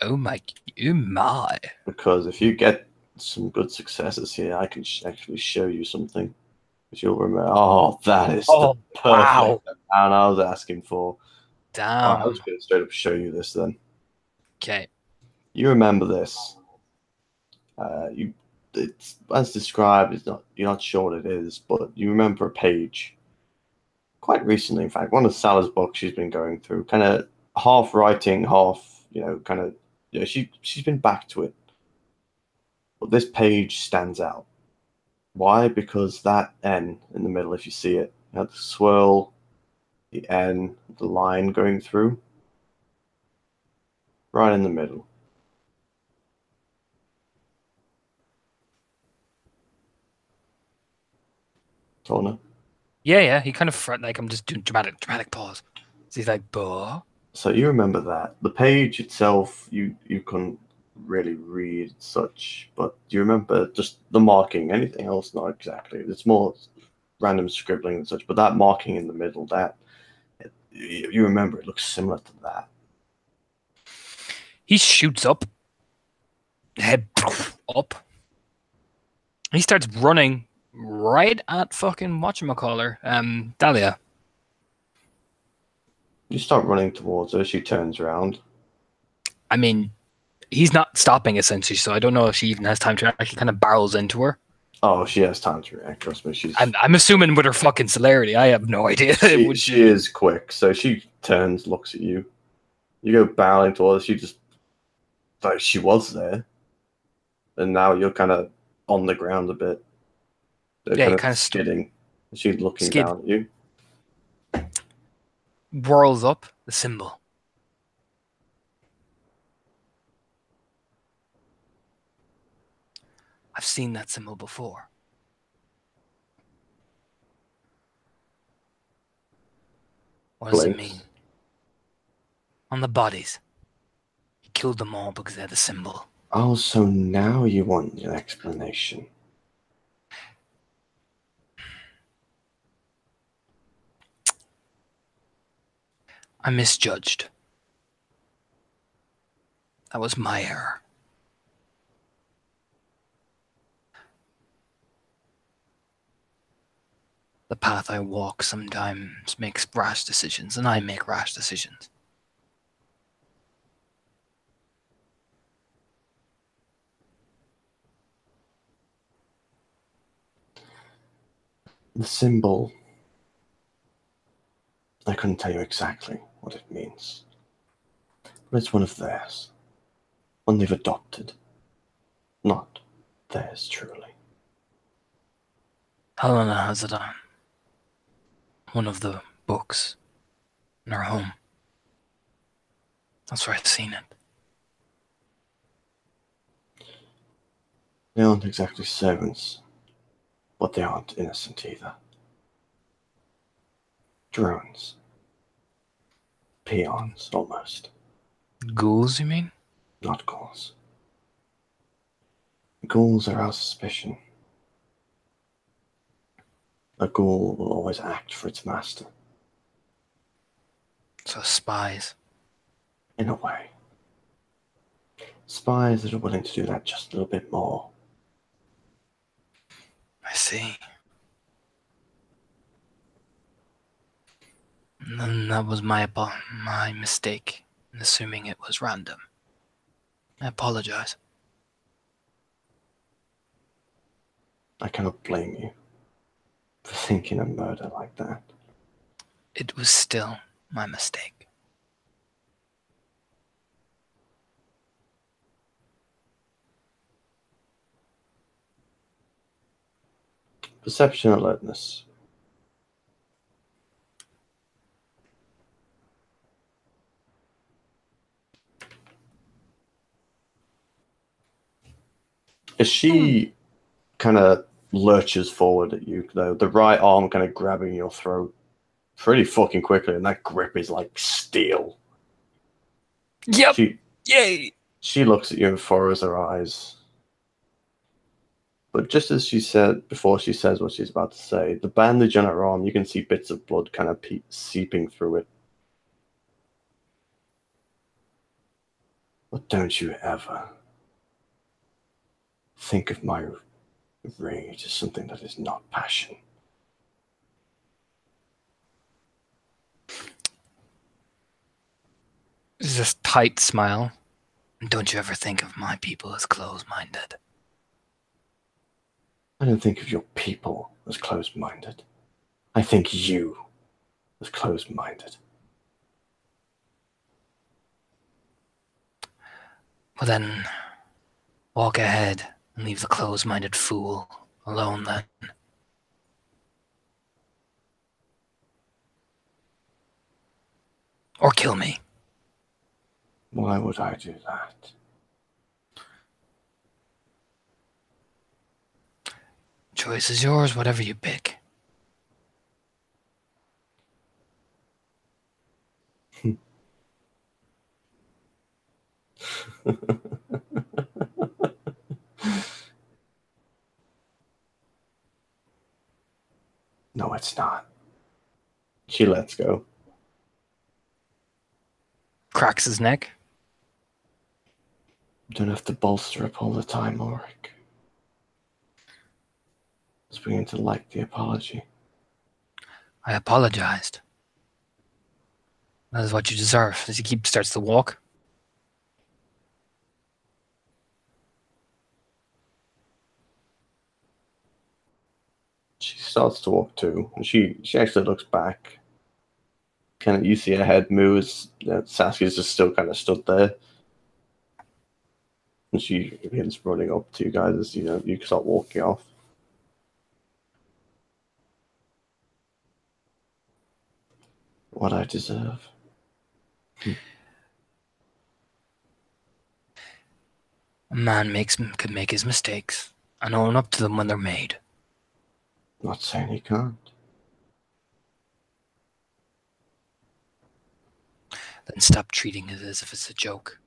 Oh my, oh my. Because if you get some good successes here, I can actually show you something. Which you'll remember. Oh, that is the Oh, perfect wow. amount I was asking for. All right, I was Damn. going to straight up show you this then. Okay. You remember this. It's as described. It's not. You're not sure what it is, but you remember a page quite recently. In fact, one of Salah's books she's been going through, kind of half writing, half kind of. She's been back to it, but this page stands out. Why? Because that N in the middle, if you see it, you have the swirl, the N, the line going through, right in the middle. Tona. Yeah, yeah. He kind of like I'm just doing dramatic pause. So he's like, "Buh." So you remember that. The page itself, you couldn't really read such, but do you remember just the marking? Anything else? Not exactly. It's more random scribbling and such, but that marking in the middle, you remember it looks similar to that. He shoots up, head up. He starts running right at fucking whatchamacaller, Dahlia. You start running towards her. She turns around. I mean, he's not stopping essentially, so I don't know if she even has time to actually kind of barrels into her. Oh, she has time to react. Trust me, she's I'm assuming with her fucking celerity, I have no idea. she is quick. So she turns, looks at you. You go barreling towards her. She just like she was there, and now you're kind of on the ground a bit. They're Yeah, he kind of kind of skidding. She's looking skid down at you. whirls up the symbol. I've seen that symbol before. What does it mean? Blinks. On the bodies. He killed them all because they had the symbol. Oh, so now you want an explanation. I misjudged. That was my error. The path I walk sometimes makes rash decisions, and I make rash decisions. The symbol, I couldn't tell you exactly what it means, but it's one of theirs. One they've adopted. Not theirs truly. Helena has it on one of the books in her home. That's where I've seen it. They aren't exactly servants, but they aren't innocent either. Drones. Peons, almost. Ghouls, you mean? Not ghouls. Ghouls are our suspicion. A ghoul will always act for its master. So spies. In a way. Spies that are willing to do that just a little bit more. I see. And then that was my mistake in assuming it was random. I apologize. I cannot blame you for thinking a murder like that. It was still my mistake. Perception alertness. As she kind of lurches forward at you, though, the right arm kind of grabbing your throat, pretty fucking quickly, and that grip is like steel. Yep. She Yay. she looks at you and furrows her eyes. But just as she said, before she says what she's about to say, the bandage on her arm, you can see bits of blood kind of seeping through it. But don't you ever think of my rage as something that is not passion. There's this tight smile. And don't you ever think of my people as close-minded. I don't think of your people as closed-minded. I think you as closed-minded. Well then, walk ahead and leave the close-minded fool alone then. Or kill me. Why would I do that? Choice is yours, whatever you pick. No, it's not. She lets go. Cracks his neck. You don't have to bolster up all the time, Ulrich. Let's begin to like the apology. I apologized. That is what you deserve. As he starts to walk. She starts to walk too, and she actually looks back. Kind of, you see her head move as Saskia's just still kind of stood there, and she begins running up to you guys as you start walking off. What I deserve. A man could make his mistakes and own up to them when they're made. Not saying he can't. Then stop treating it as if it's a joke.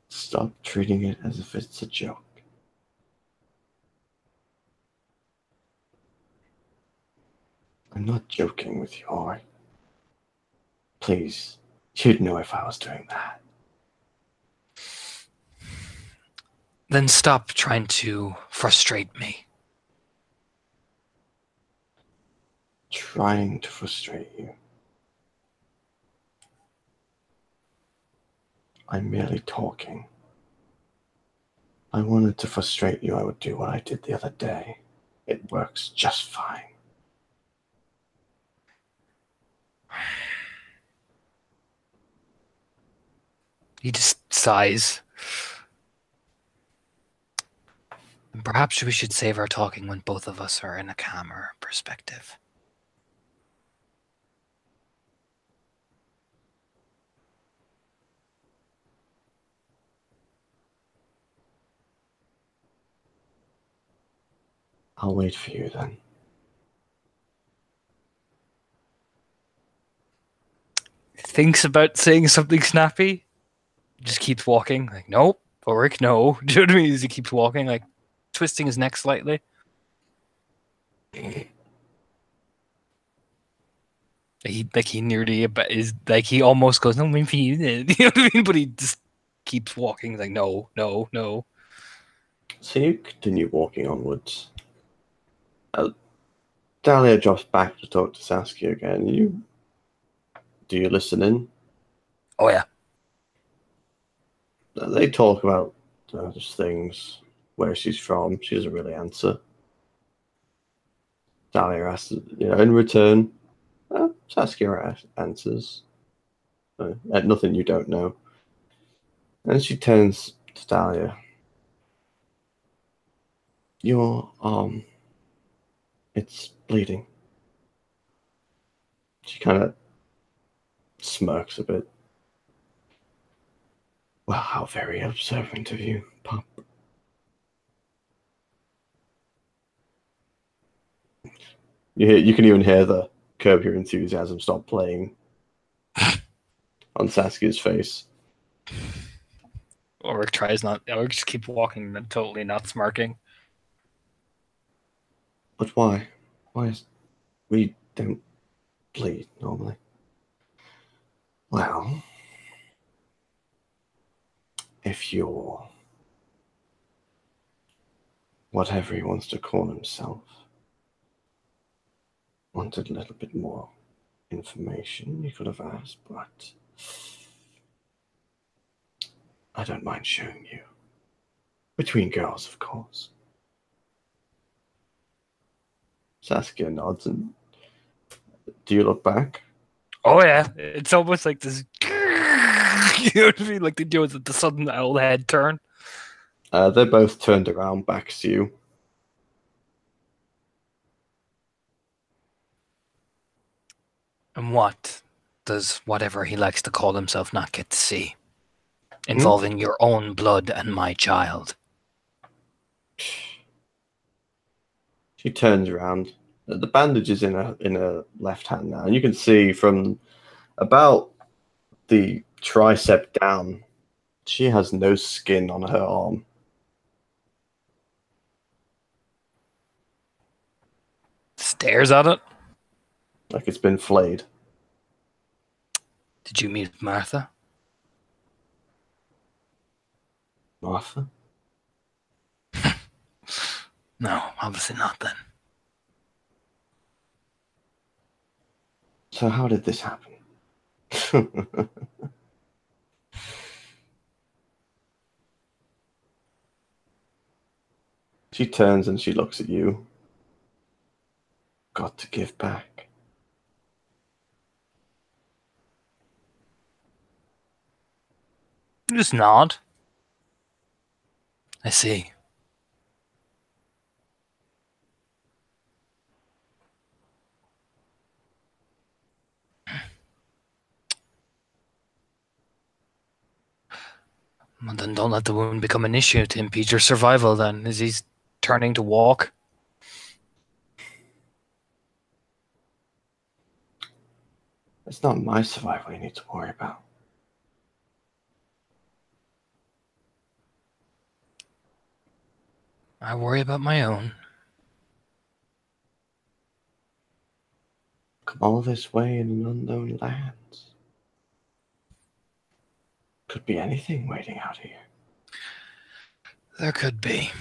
Stop treating it as if it's a joke. I'm not joking with you, alright? Please, you'd know if I was doing that. Then stop trying to frustrate me. Trying to frustrate you. I'm merely talking. I wanted to frustrate you, I would do what I did the other day. It works just fine. He just sighs. And perhaps we should save our talking when both of us are in a calmer perspective. I'll wait for you then. Thinks about saying something snappy. Just keeps walking. Like, nope, Ulrich, no. Do you know what I mean? As he keeps walking, like twisting his neck slightly. He nearly is like he almost goes, no, maybe you did. You know what I mean? But he just keeps walking. Like, no, no, no. So you continue walking onwards. Dahlia drops back to talk to Saskia again. Do you listen in? Oh yeah. They talk about just things, where she's from. She doesn't really answer. Dahlia asks, in return, Saskia answers. Nothing you don't know. And she turns to Dahlia. Your arm, it's bleeding. She kind of smirks a bit. Well, how very observant of you, pup. You can even hear the Curb Your Enthusiasm stop playing on Saskia's face. Ulrich tries not. Ulrich just keeps walking and totally not smirking. But why? Why is we don't bleed normally? Well, if you're whatever he wants to call himself wanted a little bit more information, you could have asked, but I don't mind showing you. Between girls, of course. Saskia nods and do you look back? Oh yeah, it's almost like this. You know what I mean? Like they do with the sudden old head turn. They're both turned around back to you. And what does whatever he likes to call himself not get to see? Hmm? Involving your own blood and my child. She turns around. The bandage is in her left hand now, and you can see from about the tricep down, she has no skin on her arm. Stares at it. Like it's been flayed. Did you meet Martha? Martha? No, obviously not then. So how did this happen? She turns and she looks at you. Got to give back. You just nod. I see. Well, then don't let the wound become an issue to impede your survival then, as he's turning to walk. It's not my survival you need to worry about. I worry about my own. Come all this way in an unknown land. Could be anything waiting out here. There could be.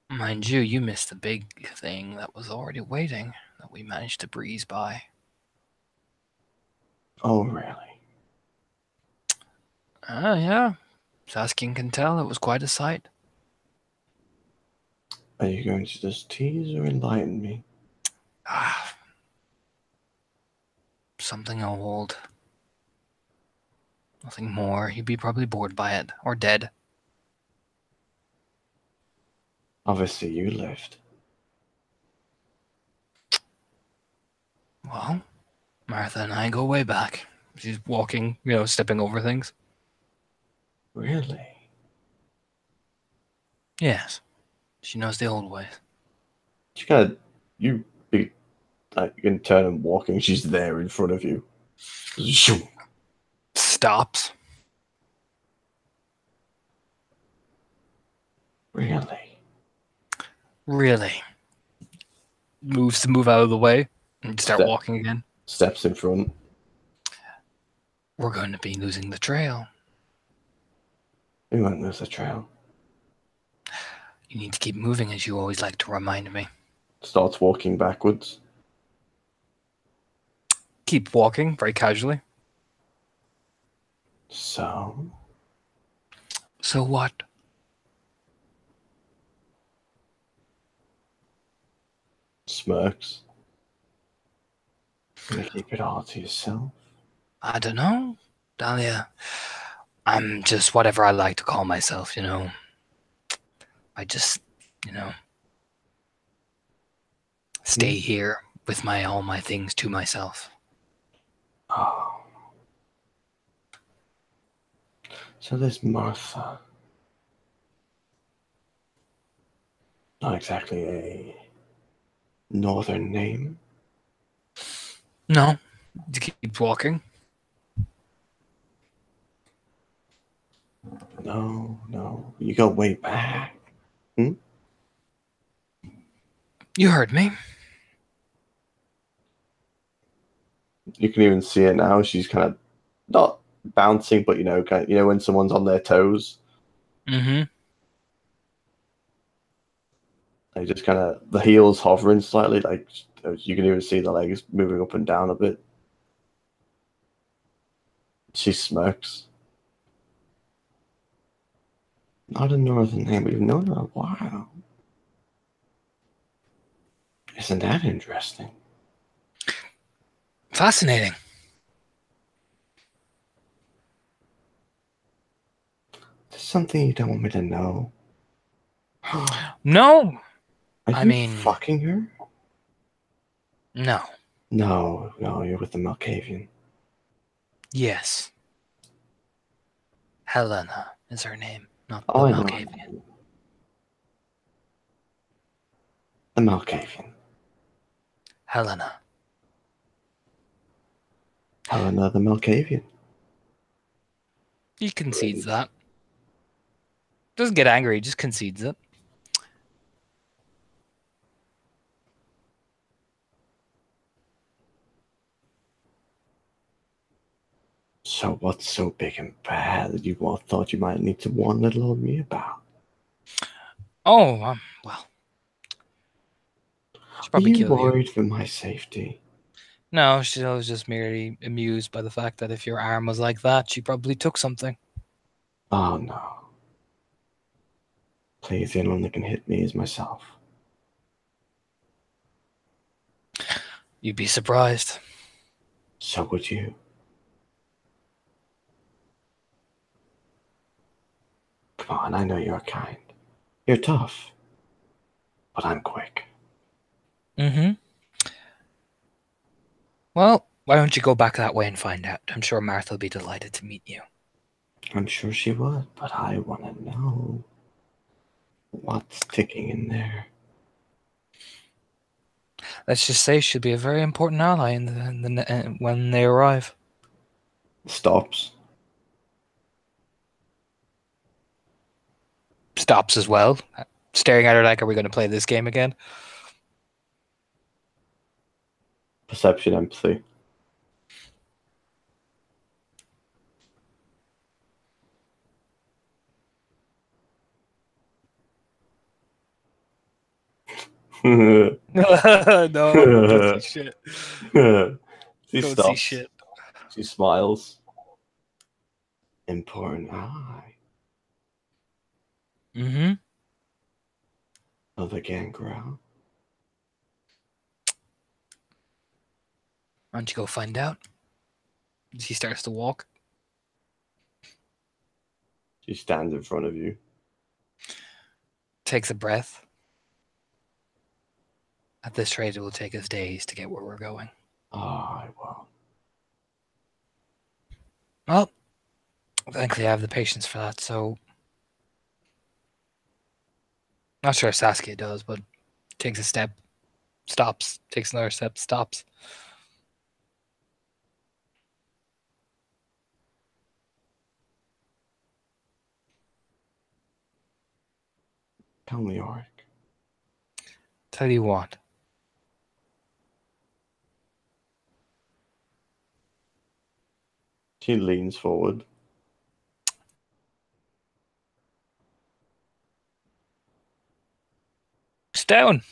Mind you, you missed the big thing that was already waiting, that we managed to breeze by. Oh, really? Yeah. Saskin can tell it was quite a sight. Are you going to just tease or enlighten me? Ah, something old. Nothing more. You'd be probably bored by it, or dead. Obviously, you lived. Well, Martha and I go way back. She's walking, stepping over things. Really? Yes. She knows the old ways. You kind you be like, you can turn and walking. She's there in front of you. Zoom. Stops. Really? Really. Moves to move out of the way and start walking again. Steps in front. We're going to be losing the trail. We won't lose the trail. You need to keep moving, as you always like to remind me. Starts walking backwards. Keep walking, very casually. So? So what? Smirks. Gonna keep it all to yourself? I don't know, Dahlia. I'm just whatever I like to call myself, I just, stay here with all my things to myself. Oh. So there's Martha. Not exactly a northern name. No, you keep walking. No, no. You go way back. You heard me. You can even see it now. She's kind of not bouncing, but when someone's on their toes, Mm-hmm. they just kind of the heels hovering slightly. Like you can even see the legs moving up and down a bit. She smirks. Not a northern name. We've known her a while. Isn't that interesting? Fascinating. There's something you don't want me to know. No, Are I you mean, fucking her? no. No, no, you're with the Malkavian. Yes. Helena is her name, not Oh, the I know. Malkavian. The Malkavian. Helena. Helena the Malkavian. He concedes that. Doesn't get angry, just concedes it. So what's so big and bad that you all thought you might need to warn little old me about? Oh, well. She'll Are probably you kill you. worried for my safety? No, she was just merely amused by the fact that if your arm was like that, she probably took something. Oh no. Please, the only one that can hit me is myself. You'd be surprised. So would you. Come on, I know you're kind. You're tough. But I'm quick. Mm-hmm. Well, why don't you go back that way and find out? I'm sure Martha will be delighted to meet you. I'm sure she would, but I want to know what's ticking in there. Let's just say she'll be a very important ally when they arrive. Stops. Stops as well, staring at her like, "Are we going to play this game again?" Perception, empathy. No, don't see shit. She Don't see stops. shit. She smiles. Important eye Mm-hmm. of the gangrel. Why don't you go find out? She starts to walk. She stands in front of you. Takes a breath. At this rate, it will take us days to get where we're going. Oh, I will. Well, thankfully I have the patience for that, so... Not sure if Saskia does, but takes a step, stops, takes another step, stops. Tell me, Auric. Tell you what. She leans forward. Looks down.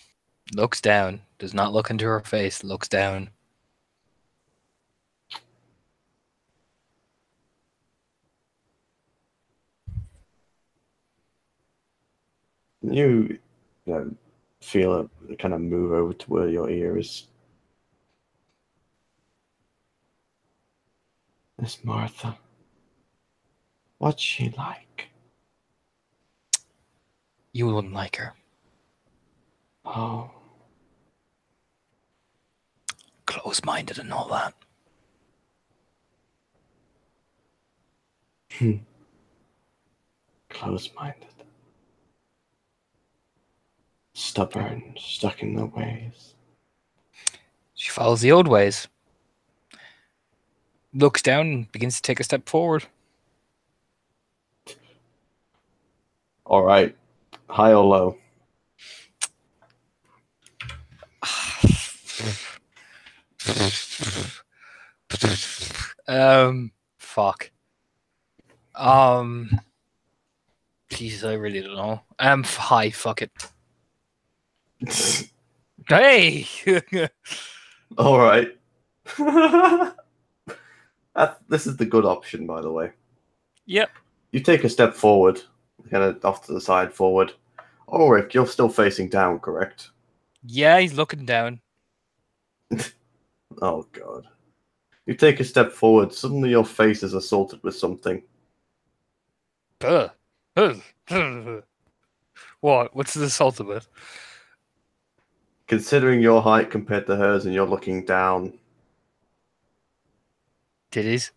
Looks down. Does not look into her face. Looks down. You, feel it kind of move over to where your ear is. Miss Martha. What's she like? You wouldn't like her. Oh, Close-minded and all that. close-minded, stubborn, stuck in their ways. She follows the old ways. Looks down and begins to take a step forward. All right, high or low? Fuck. Jesus, I really don't know. High. Fuck it. Hey. All right. This is the good option, by the way. Yep. You take a step forward, kind of off to the side, forward. Ulrich, you're still facing down, correct? Yeah, he's looking down. Oh god. You take a step forward, suddenly your face is assaulted with something. What? What's the assaulted with? Considering your height compared to hers and you're looking down, Titties.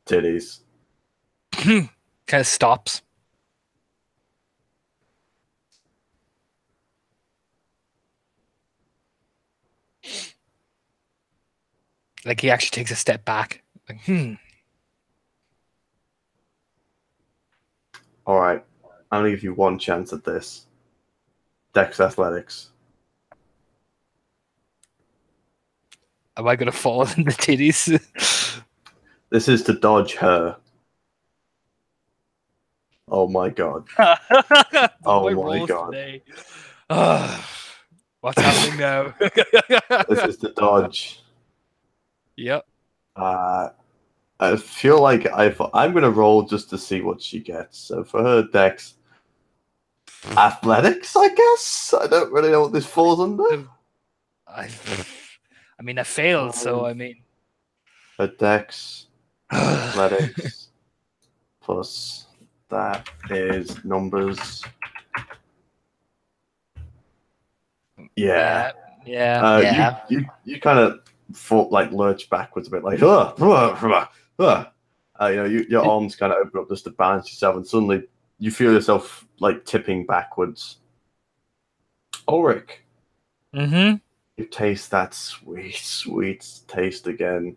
titties. Kind of stops. Like he actually takes a step back. Like, All right, I'm gonna give you one chance at this. Dex Athletics. Am I gonna fall in the titties? This is to dodge her. Oh my god. Oh my god. Today. What's happening now? This is to dodge. Yep. I feel like I'm gonna roll just to see what she gets. So for her Dex, athletics, I guess. I don't really know what this falls under. I mean, I failed, so I mean, Her Dex, athletics, plus that is numbers. Yeah. yeah. You kind of like lurch backwards a bit, like you know, your arms kind of open up just to balance yourself, and suddenly you feel yourself like tipping backwards. Ulrich, Mm-hmm. you taste that sweet, sweet taste again.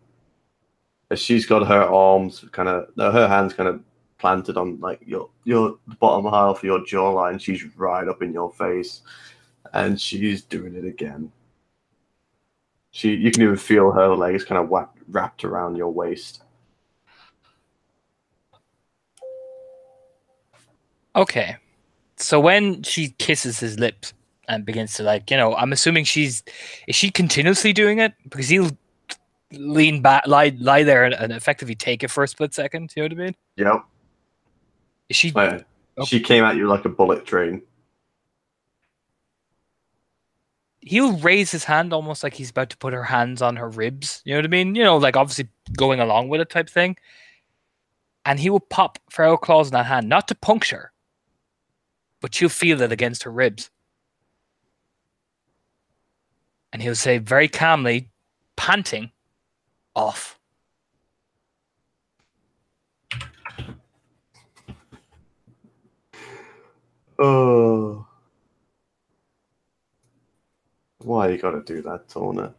As she's got her arms her hands kind of planted on like your the bottom half of your jawline. She's right up in your face, and she's doing it again. You can even feel her legs kind of wrapped around your waist. Okay. So when she kisses his lips and begins to I'm assuming is she continuously doing it? Because he'll lean back, lie there and effectively take it for a split second. You know what I mean? Yep. Is she? Yeah. She came at you like a bullet train. He'll raise his hand almost like he's about to put her hands on her ribs. You know what I mean? Like obviously going along with it type thing. And he will pop feral claws in that hand, not to puncture, but she'll feel it against her ribs. And he'll say very calmly, panting, off. Oh. Why you gotta do that, Tona?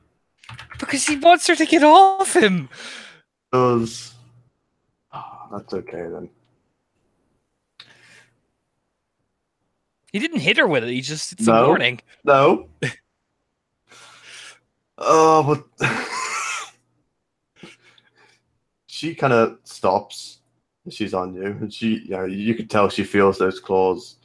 Because he wants her to get off him. Does. Oh, that's okay then. He didn't hit her with it. It's a warning. No. Oh, but she kind of stops. She's on you, and you can tell she feels those claws.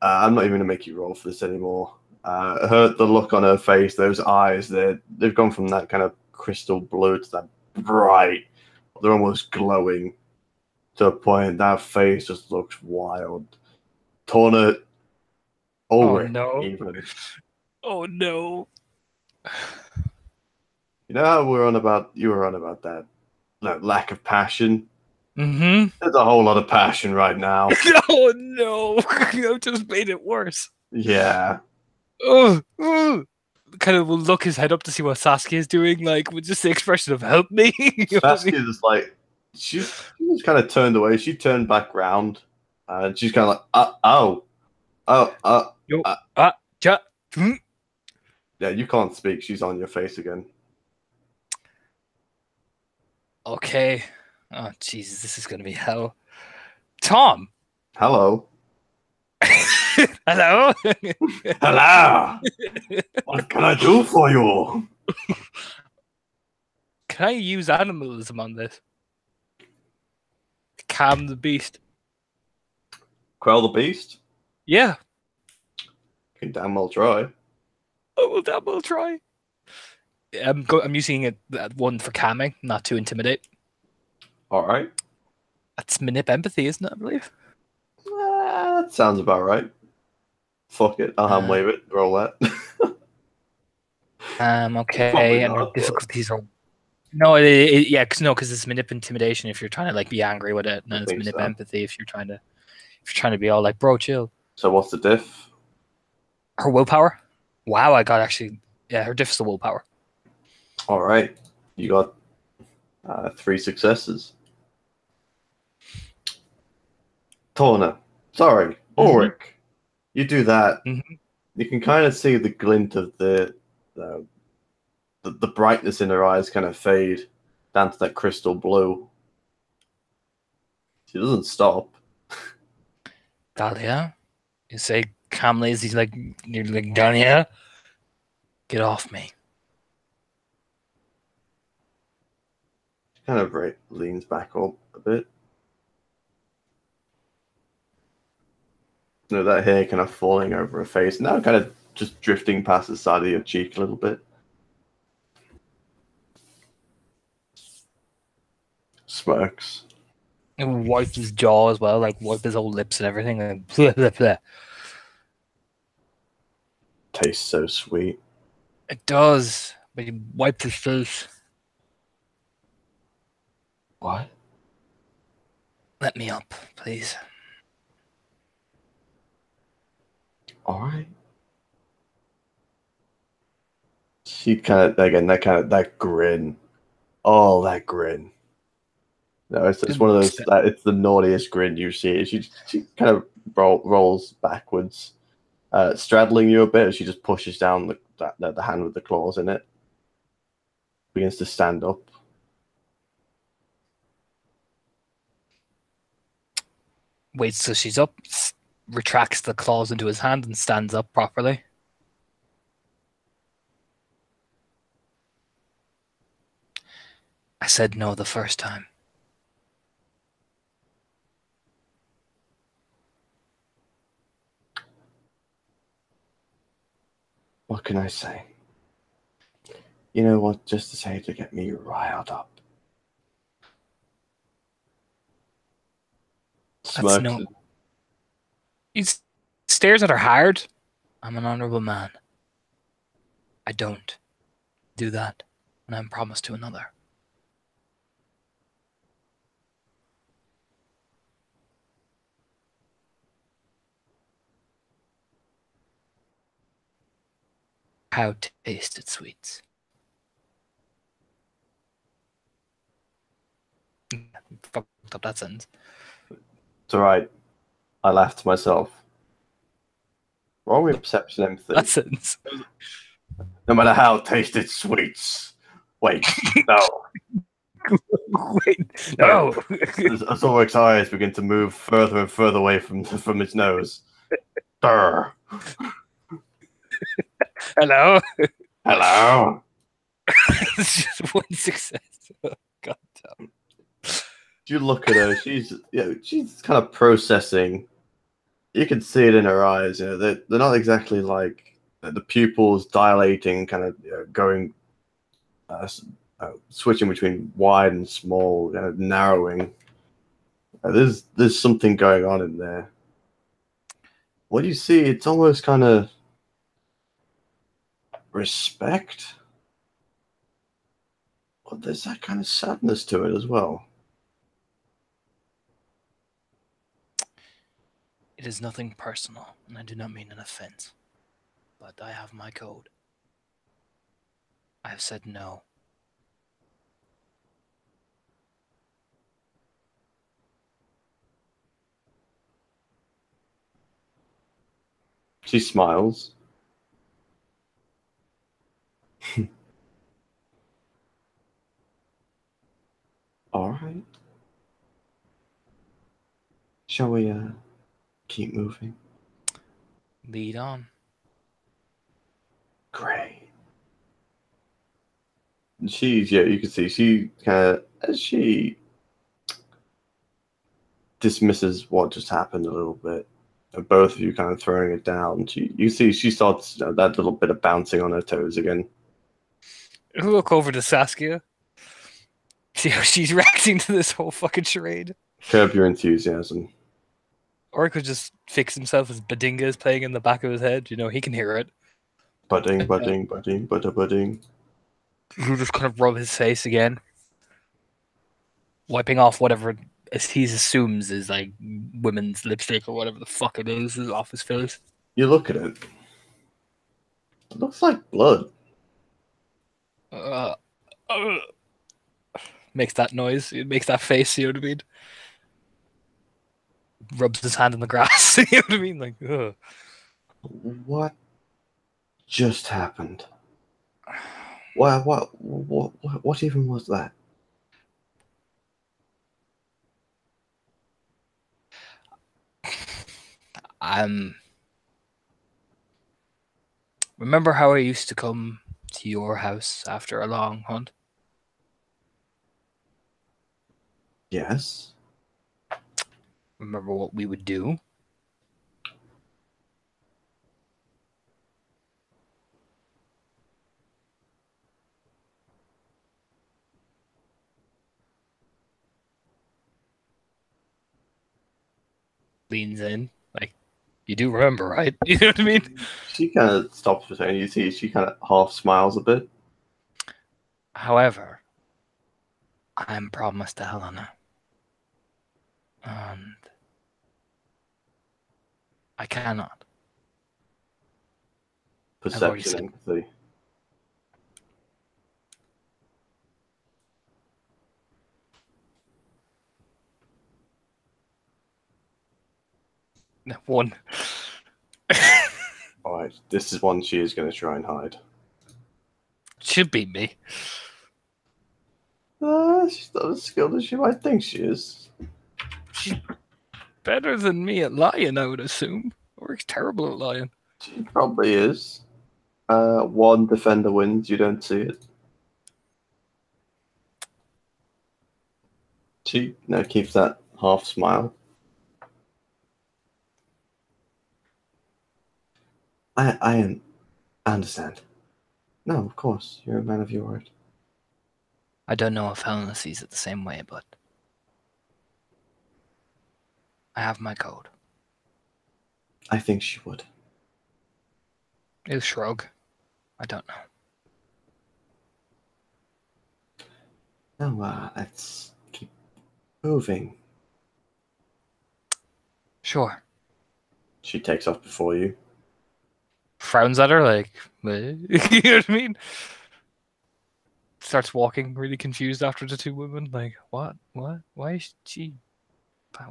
I'm not even gonna make you roll for this anymore. The look on her face, those eyes, they've gone from that kind of crystal blue to that bright. They're almost glowing to a point that face just looks wild. Torna. Oh no! Even. Oh no! You know how you were on about that lack of passion? Mm-hmm. There's a whole lot of passion right now. Oh no! I've just made it worse. Yeah. Kind of will look his head up to see what Saskia is doing, like with just the expression of "help me." Saskia's like she was kind of turned away. She turned back round And she's kind of like, oh, oh, Yo, uh. ja, hmm. Yeah, you can't speak. She's on your face again. Okay. Oh, Jesus, this is gonna be hell. Tom. Hello. Hello. Hello. What can I do for you? Can I use animalism on this? Calm the beast. Quell the beast? Yeah. Can damn well try. Oh, well, that will try. I'm using it that one for calming, not to intimidate. All right. That's manip empathy, isn't it? I believe. That sounds about right. Fuck it. I'll hand Uh, wave it. Roll that. Probably okay, and the not, but difficulties are yeah, because it's manip intimidation if you're trying to like be angry with it, and I then it's think manip so. empathy if you're trying to be all like, bro, chill. So what's the diff? Her willpower. Wow, I got actually. Yeah, her diff is the willpower. All right. You got 3 successes. Torna. Sorry. Mm-hmm. Ulrich. You do that. Mm-hmm. You can kind of see the glint of uh, the brightness in her eyes kind of fade down to that crystal blue. She doesn't stop. Dahlia, you say calmly as he's like, you're like, Dahlia, get off me. She kind of leans back up a bit. You know, that hair kind of falling over her face. Now kind of just drifting past the side of your cheek a little bit. Smirks. And wipe his jaw as well, like wipe his whole lips and everything. And blah, blah, blah. Tastes so sweet. It does, but he wiped his face. What? Let me up, please. All right. She kind of, again, that grin. Oh, that grin. No, it's one of those. It's the naughtiest grin you see. She kind of rolls backwards, straddling you a bit. She just pushes down the hand with the claws in it. Begins to stand up. Waits till she's up, retracts the claws into his hand, and stands up properly. I said no the first time. What can I say? You know what? Just to say to get me riled up. That's Smirks. no. He stares at her hard. I'm an honorable man. I don't do that when I'm promised to another. How tasted sweets. Fucked up that sentence. It's all right. I laughed to myself. Wrong with perception empathy. That sentence. No matter how tasted sweets. Wait, no. Wait, no. As Ulrich's eyes begin to move further and further away from his nose. Durr. Hello. Hello. It's just one success. God damn. You look at her. She's kind of processing. You can see it in her eyes. You know, they're not exactly like the pupils dilating, kind of going, switching between wide and small, kind of narrowing. There's something going on in there. What do you see? It's almost kind of respect. But there's that kind of sadness to it as well. It is nothing personal, and I do not mean an offense. But I have my code. I have said no. She smiles. All right. Shall we keep moving? Lead on. Great. She's you can see she kind of as she dismisses what just happened a little bit. And both of you kind of throwing it down. You see she starts that little bit of bouncing on her toes again. Look over to Saskia. See how she's reacting to this whole fucking charade. Curb your enthusiasm. Or he could just fix himself as Badinga is playing in the back of his head. You know, he can hear it. Budding, budding, budding, budding. He'll just kind of rub his face again, wiping off whatever he assumes is like women's lipstick or whatever the fuck it is off his face. You look at it. It looks like blood. Uh, uh, Makes that noise. It makes that face. You know what I mean? Rubs his hand in the grass. You know what I mean? Like, ugh. What just happened? What even was that? Remember how I used to come to your house after a long hunt? Yes. Remember what we would do? Leans in. Like, you do remember, right? You know what I mean? She kind of stops for a second. You see, she kind of half smiles a bit. However, I'm promised to Helena. And I cannot. Perception, empathy. One. All right, this is one she is going to try and hide. Should be me. She's not as skilled as you might think she is. She's better than me at lying, I would assume. Or he's terrible at lying. She probably is. One defender wins. You don't see it. She keeps that half smile. I understand. No, of course. You're a man of your word. I don't know if Helena sees it the same way, but I have my code. I think she would. He'll shrug. I don't know. No, let's keep moving. Sure. She takes off before you. Frowns at her like, you know what I mean? Starts walking really confused after the two women. Like, what? Why is she?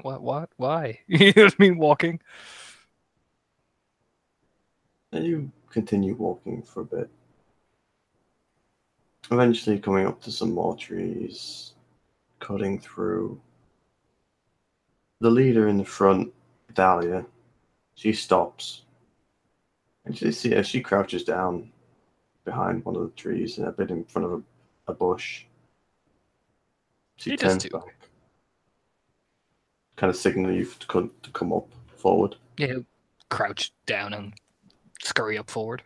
What? Why? You know what I mean? Walking. And you continue walking for a bit. Eventually coming up to some more trees, cutting through. The leader in the front, Dahlia, she stops. And you see as she crouches down behind one of the trees and a bit in front of a bush. She turns back. Kind of signaling you to come up forward. Yeah, crouch down and scurry up forward.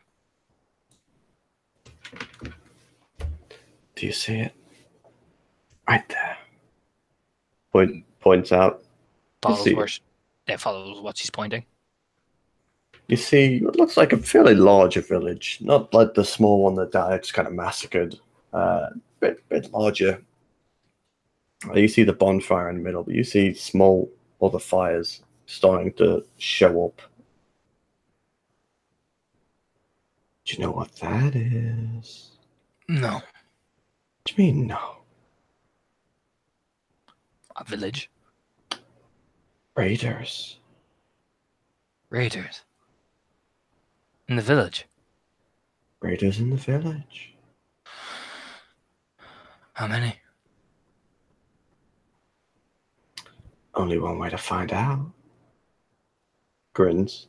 Do you see it? Right there. Points out. Follows what she's pointing. You see what looks like a fairly larger village, not like the small one that died, just kind of massacred. Bit larger. You see the bonfire in the middle, but you see small other fires starting to show up. Do you know what that is? No. What do you mean, no? A village. Raiders. Raiders. In the village. Raiders in the village. How many? Only one way to find out. Grins.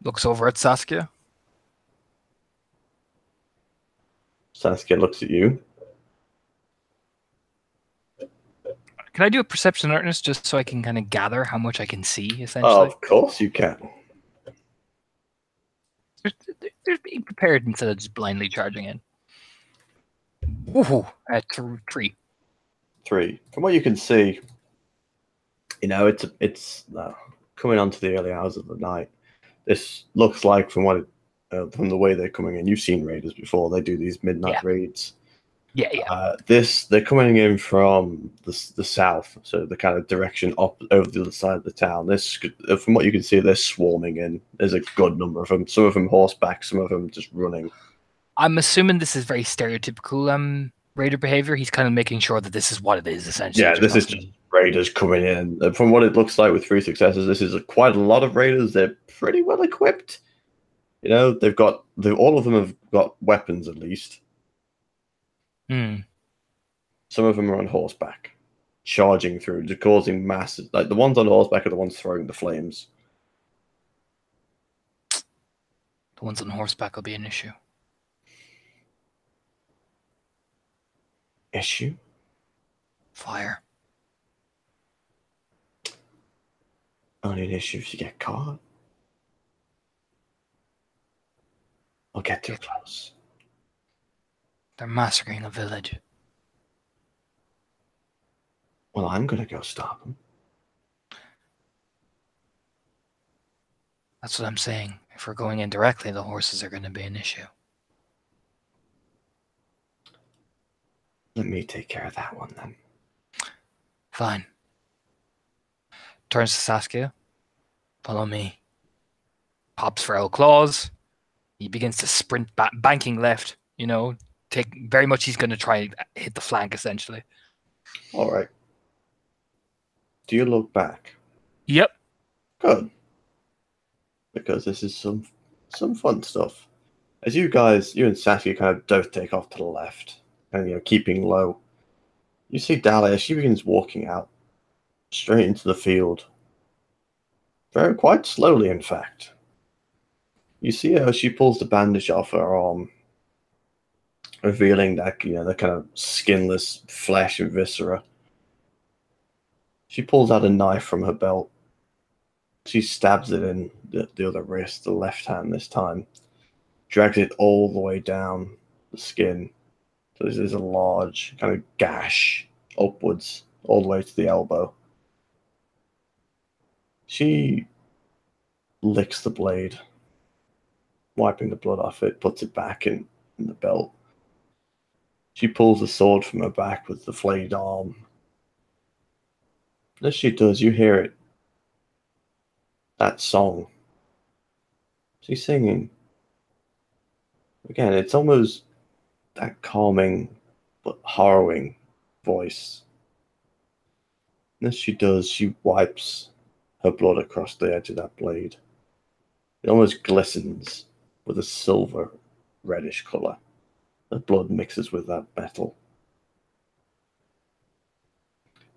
Looks over at Saskia. Saskia looks at you. Can I do a perception alertness just so I can kind of gather how much I can see, essentially? Of course you can. There's being prepared instead of just blindly charging in. Woohoo! At 3. 3. From what you can see, it's coming on to the early hours of the night. This looks like, from the way they're coming in. You've seen raiders before. They do these midnight raids. Yeah. They're coming in from the south, so the kind of direction up over the other side of the town. From what you can see, they're swarming in. There's a good number of them. Some of them horseback, some of them just running. I'm assuming this is very stereotypical raider behavior. He's kind of making sure that this is what it is, essentially. Yeah, this is just raiders coming in. From what it looks like with 3 successes, this is quite a lot of raiders. They're pretty well equipped. All of them have got weapons at least. Some of them are on horseback, charging through, just causing massive. Like the ones on horseback are the ones throwing the flames. The ones on horseback will be an issue. Issue? Fire. Only an issue if you get caught. I'll get too close. They're massacring a village. Well, I'm gonna go stop them. That's what I'm saying. If we're going in directly, the horses are going to be an issue. Let me take care of that one then. Fine. Turns to Saskia. Follow me. Pops for L claws. He begins to sprint back, banking left. Very much he's going to try and hit the flank, essentially. All right. Do you look back? Yep. Good. Because this is some fun stuff. As you and Saskia kind of both take off to the left, and keeping low, you see Dahlia. She begins walking out straight into the field. Quite slowly, in fact. You see her as she pulls the bandage off her arm, revealing that the kind of skinless flesh and viscera. She pulls out a knife from her belt. She stabs it in the other wrist, the left hand this time. Drags it all the way down the skin. So there's a large kind of gash upwards, all the way to the elbow. She licks the blade, wiping the blood off it, puts it back in the belt. She pulls the sword from her back with the flayed arm. As she does, you hear it. That song. She's singing. Again, it's almost that calming but harrowing voice. And as she does, she wipes her blood across the edge of that blade. It almost glistens with a silver reddish color. The blood mixes with that metal.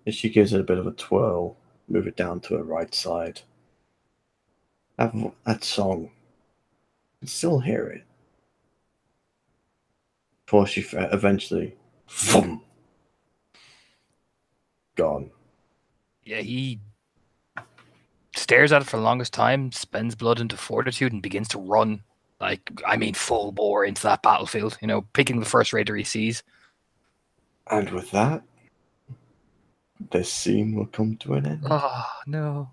As she gives it a bit of a twirl, move it down to her right side. That song, you can still hear it. Before she eventually, boom, gone. Yeah, he stares at it for the longest time, spends blood into fortitude, and begins to run. Full bore into that battlefield, picking the first raider he sees. And with that, this scene will come to an end. Oh, no.